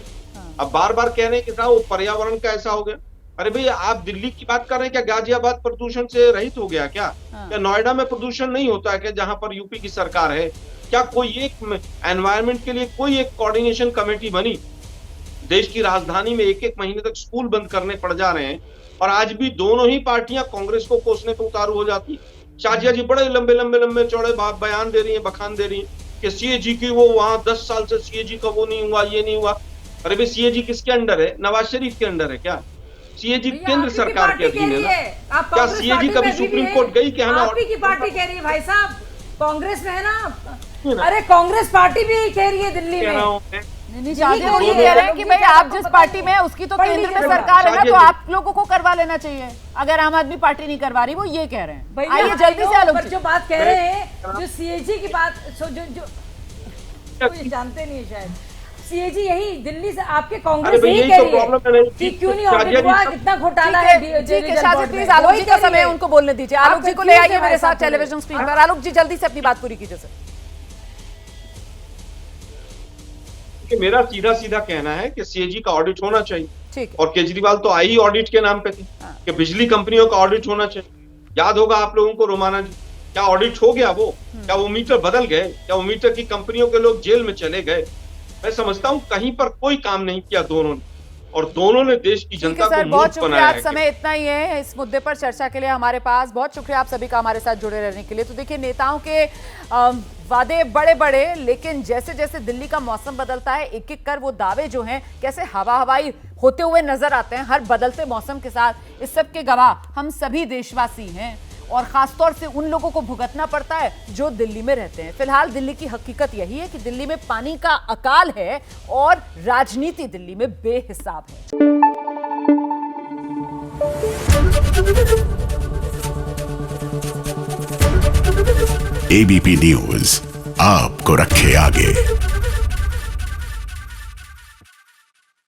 अब बार बार कह रहे हैं कि साहब वो पर्यावरण का ऐसा हो गया। अरे भैया, आप दिल्ली की बात कर रहे हैं, क्या गाजियाबाद प्रदूषण से रहित हो गया क्या? क्या नोएडा में प्रदूषण नहीं होता है क्या, जहां पर यूपी की सरकार है? क्या कोई एक एनवायरनमेंट के लिए कोई एक कोऑर्डिनेशन कमेटी बनी? देश की राजधानी में एक महीने तक स्कूल बंद करने पड़ जा रहे हैं, और आज भी दोनों ही पार्टियां कांग्रेस को कोसने पर उतारू हो जाती है। शाजिया जी बड़े लंबे चौड़े बयान दे रही है, बखान दे रही है कि सीएजी की वो वहां 10 साल से सीएजी का वो नहीं हुआ, ये नहीं हुआ। अरे भाई, सीएजी किसके अंडर है? नवाज शरीफ के अंडर है क्या? सीएजी केंद्र सरकार के अधीन है ना। क्या सीएजी कभी सुप्रीम कोर्ट गई कि हमें? आपकी की पार्टी कह रही है भाई साहब, कांग्रेस में है ना। अरे कांग्रेस पार्टी भी कह रही है दिल्ली में। नहीं, कह रहे हैं कि भाई आप जिस पार्टी में है उसकी तो केंद्र में सरकार है ना, तो आप लोगों को करवा लेना चाहिए। अगर आम आदमी पार्टी नहीं करवा रही, वो ये कह रहे हैं। आइए जल्दी से आलोक जी, जो बात कह रहे हैं, जो सीएजी की बात, जो जानते नहीं है शायद, सीएजी यही दिल्ली से आपके कांग्रेस यही कह रही है कि क्यों नहीं ऑडिट हुआ, कितना घोटाला है। ठीक है शाजिद, प्लीज आलोक जी का समय उनको बोलने दीजिए। आलोक जी को ले आइए मेरे साथ टेलीविजन स्क्रीन पर। आलोक जी जल्दी से अपनी बात पूरी कीजिए सर। कि मेरा सीधा कहना है कि सीएजी का ऑडिट होना चाहिए, और केजरीवाल तो आई ऑडिट के नाम पे थे कि बिजली कंपनियों का ऑडिट होना चाहिए। याद होगा आप लोगों को रोमाना जी, क्या ऑडिट हो गया वो? क्या वो मीटर बदल गए? क्या वो मीटर की कंपनियों के लोग जेल में चले गए? मैं समझता हूँ कहीं पर कोई काम नहीं किया दोनों ने, और दोनों ने देश की जनता को मूर्ख बनाया है। समय इतना ही है इस मुद्दे पर चर्चा के लिए हमारे पास। बहुत शुक्रिया आप सभी का हमारे साथ जुड़े रहने के लिए। तो देखिए, नेताओं के वादे बड़े बड़े, लेकिन जैसे जैसे दिल्ली का मौसम बदलता है, एक एक कर वो दावे जो हैं कैसे हवाई होते हुए नजर आते हैं हर बदलते मौसम के साथ। इस सब के गवाह हम सभी देशवासी हैं, और खासतौर से उन लोगों को भुगतना पड़ता है जो दिल्ली में रहते हैं। फिलहाल दिल्ली की हकीकत यही है कि दिल्ली में पानी का अकाल है और राजनीति दिल्ली में बेहिसाब है। एबीपी न्यूज आपको रखे आगे।